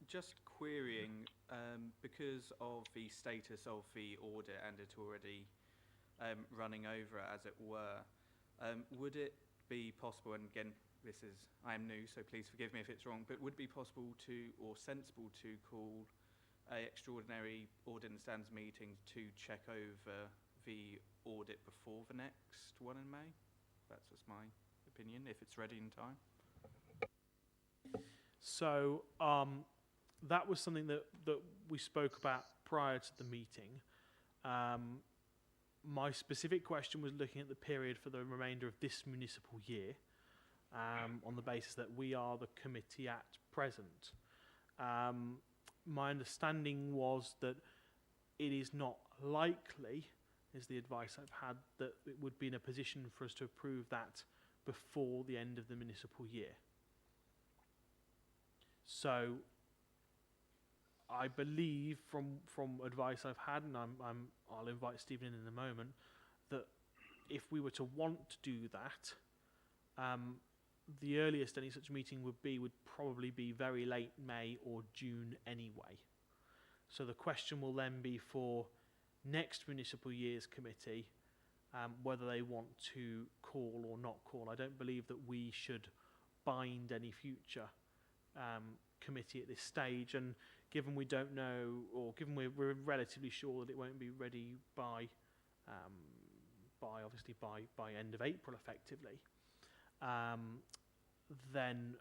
Just querying, because of the status of the audit and it already running over, as it were, would it be possible, and again, I am new, so please forgive me if it's wrong, but would it be possible or sensible to call an extraordinary audit and standards meeting to check over the audit before the next one in May? That's just my opinion, if it's ready in time. So that was something that we spoke about prior to the meeting. My specific question was looking at the period for the remainder of this municipal year, on the basis that we are the committee at present. My understanding was that it is not likely, is the advice I've had, that it would be in a position for us to approve that before the end of the municipal year. So I believe from advice I've had, and I'll invite Stephen in a moment, that if we were to want to do that, the earliest any such meeting would probably be very late May or June anyway. So the question will then be for next municipal year's committee whether they want to call or not call. I don't believe that we should bind any future committee at this stage, and given we don't know, or given we're relatively sure that it won't be ready by end of April effectively, then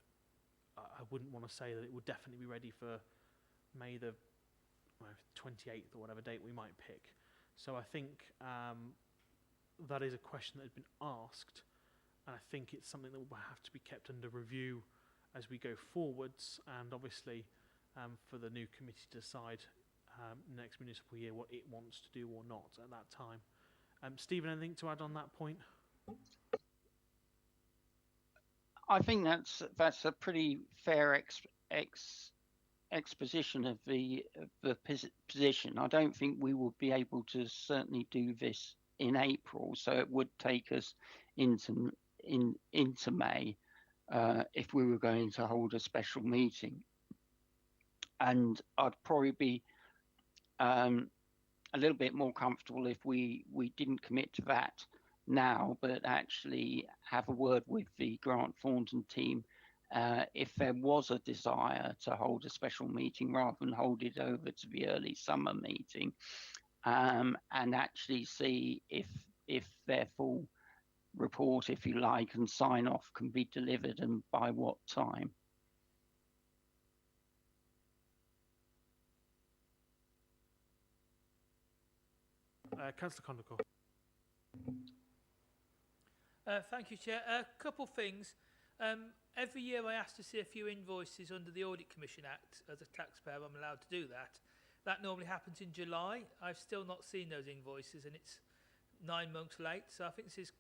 I wouldn't want to say that it would definitely be ready for May the 28th or whatever date we might pick. So I think that is a question that has been asked, and I think it's something that will have to be kept under review as we go forwards, and obviously for the new committee to decide next municipal year what it wants to do or not at that time. Stephen, anything to add on that point? I think that's a pretty fair exposition of the position. I don't think we will be able to certainly do this in April, so it would take us into May if we were going to hold a special meeting. And I'd probably be a little bit more comfortable if we didn't commit to that now, but actually have a word with the Grant Thornton team if there was a desire to hold a special meeting rather than hold it over to the early summer meeting, and actually see if their full report, if you like, and sign off can be delivered and by what time. Councillor Condacor. Thank you, Chair. A couple things. Every year I ask to see a few invoices under the Audit Commission Act. As a taxpayer, I'm allowed to do that. That normally happens in July. I've still not seen those invoices, and it's 9 months late. So I think this is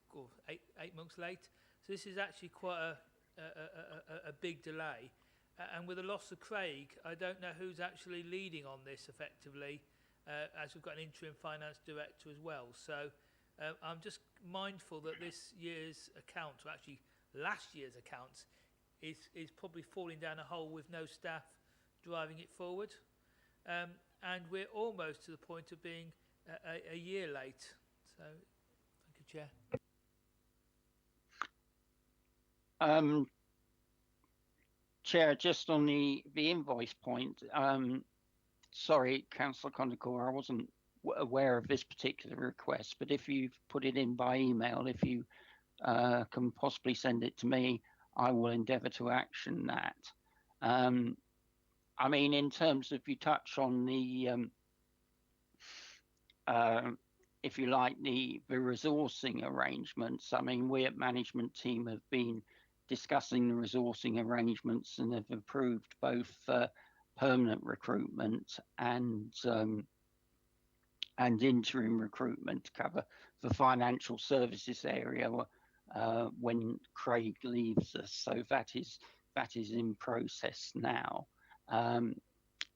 eight months late. So this is actually quite a big delay. And with the loss of Craig, I don't know who's actually leading on this effectively, as we've got an interim finance director as well. So I'm just mindful that this year's account, or actually last year's accounts, is probably falling down a hole with no staff driving it forward. And we're almost to the point of being a year late. So, thank you, Chair. Chair, just on the invoice point, sorry, Councillor Condacor, I wasn't aware of this particular request, but if you've put it in by email, if you can possibly send it to me, I will endeavour to action that. I mean, in terms of, you touch on the, if you like, the resourcing arrangements. I mean, we at management team have been discussing the resourcing arrangements and have approved both permanent recruitment and interim recruitment to cover the financial services area when Craig leaves us. So that is in process now.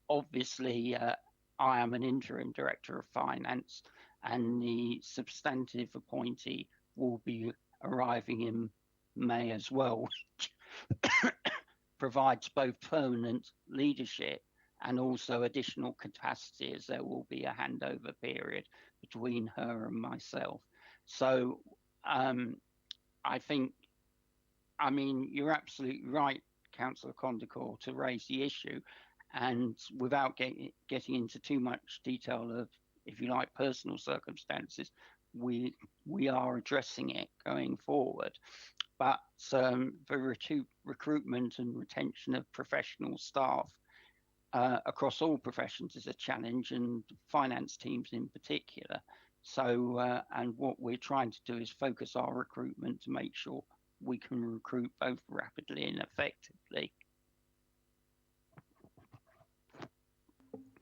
Obviously, I am an interim director of finance, and the substantive appointee will be arriving in May as well, which provides both permanent leadership and also additional capacity, as there will be a handover period between her and myself. So I think, I mean, you're absolutely right, Councillor Condacor, to raise the issue, and without getting into too much detail of, if you like, personal circumstances, we are addressing it going forward. But the recruitment and retention of professional staff across all professions is a challenge, and finance teams in particular. So, and what we're trying to do is focus our recruitment to make sure we can recruit both rapidly and effectively.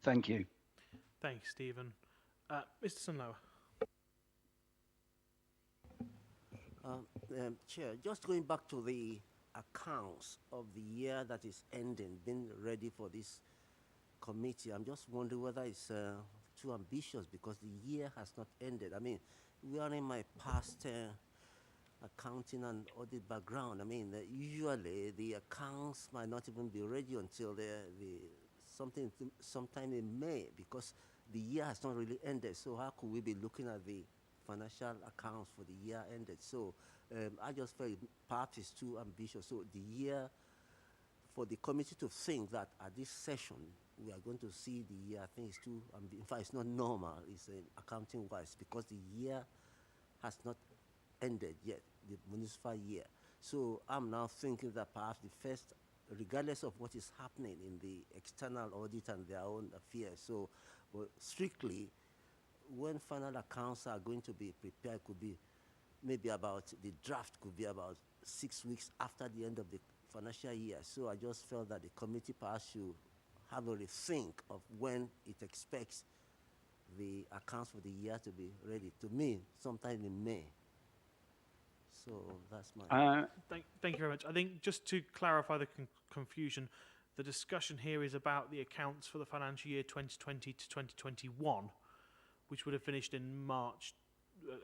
Thank you. Thanks, Stephen. Mr. Sunlower. Chair, just going back to the accounts of the year that is ending, being ready for this committee, I'm just wondering whether it's too ambitious because the year has not ended. I mean, we are in my past accounting and audit background. I mean, usually the accounts might not even be ready until sometime in May because the year has not really ended. So how could we be looking at the financial accounts for the year ended? So I just felt perhaps it's too ambitious. So the year, for the committee to think that at this session we are going to see the year, I think it's too, in fact, it's not normal, it's accounting-wise, because the year has not ended yet, the municipal year. So I'm now thinking that perhaps the first, regardless of what is happening in the external audit and their own affairs, so strictly, when final accounts are going to be prepared, could be maybe about, the draft could be about 6 weeks after the end of the financial year. So I just felt that the committee perhaps should have a rethink of when it expects the accounts for the year to be ready. To me, sometime in May. So that's my... Thank you very much. I think just to clarify the confusion, the discussion here is about the accounts for the financial year 2020 to 2021, which would have finished in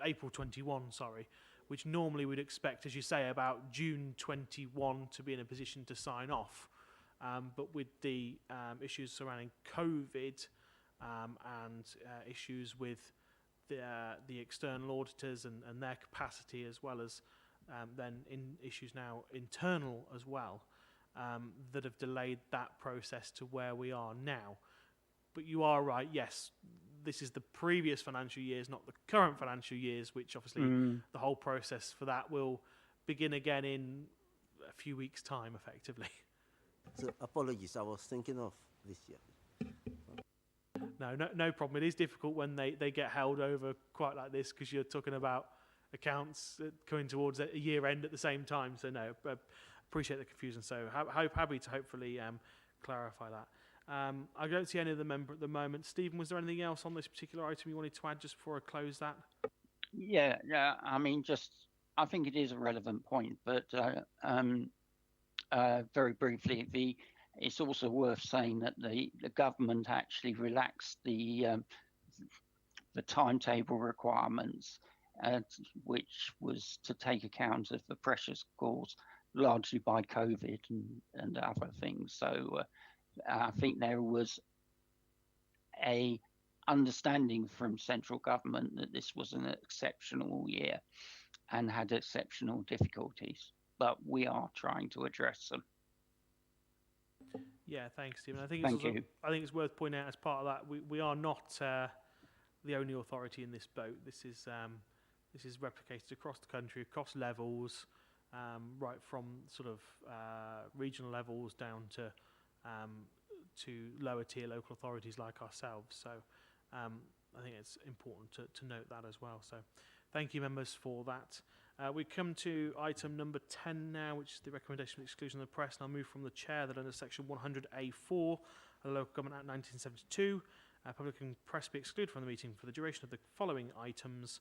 April 21, sorry, which normally we'd expect, as you say, about June 21 to be in a position to sign off. But with the issues surrounding COVID and issues with the external auditors and their capacity, as well as then issues now internal as well, that have delayed that process to where we are now. But you are right, yes, this is the previous financial years, not the current financial years, which obviously the whole process for that will begin again in a few weeks' time, effectively. So apologies, I was thinking of this year. No problem. It is difficult when they get held over quite like this because you're talking about accounts coming towards a year end at the same time. So no, appreciate the confusion. So happy to hopefully clarify that. I don't see any of the member at the moment. Stephen, was there anything else on this particular item you wanted to add just before I close that? Yeah. I mean, I think it is a relevant point, but very briefly, it's also worth saying that the government actually relaxed the timetable requirements, which was to take account of the pressures caused largely by COVID and other things. So I think there was a understanding from central government that this was an exceptional year and had exceptional difficulties, but we are trying to address them. Yeah, thanks, Stephen. I think Thank you. it's worth pointing out as part of that we are not the only authority in this boat. This is replicated across the country, across levels, right from sort of regional levels down to lower tier local authorities like ourselves. So I think it's important to note that as well. So thank you, members, for that. We come to item number 10 now, which is the recommendation of exclusion of the press. And I'll move from the chair that under section 100A4 of the Local Government Act 1972, public and press be excluded from the meeting for the duration of the following items.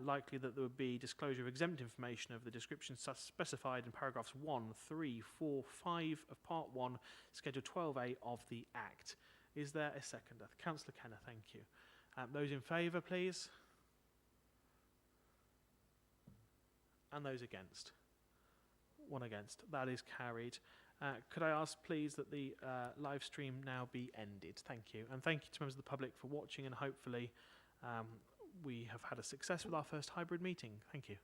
Likely that there would be disclosure of exempt information of the description specified in paragraphs 1, 3, 4, 5 of Part 1, Schedule 12A of the Act. Is there a seconder? Councillor Kenner, thank you. Those in favour, please. And those against? One against. That is carried. Could I ask, please, that the live stream now be ended? Thank you. And thank you to members of the public for watching, and hopefully we have had a success with our first hybrid meeting. Thank you.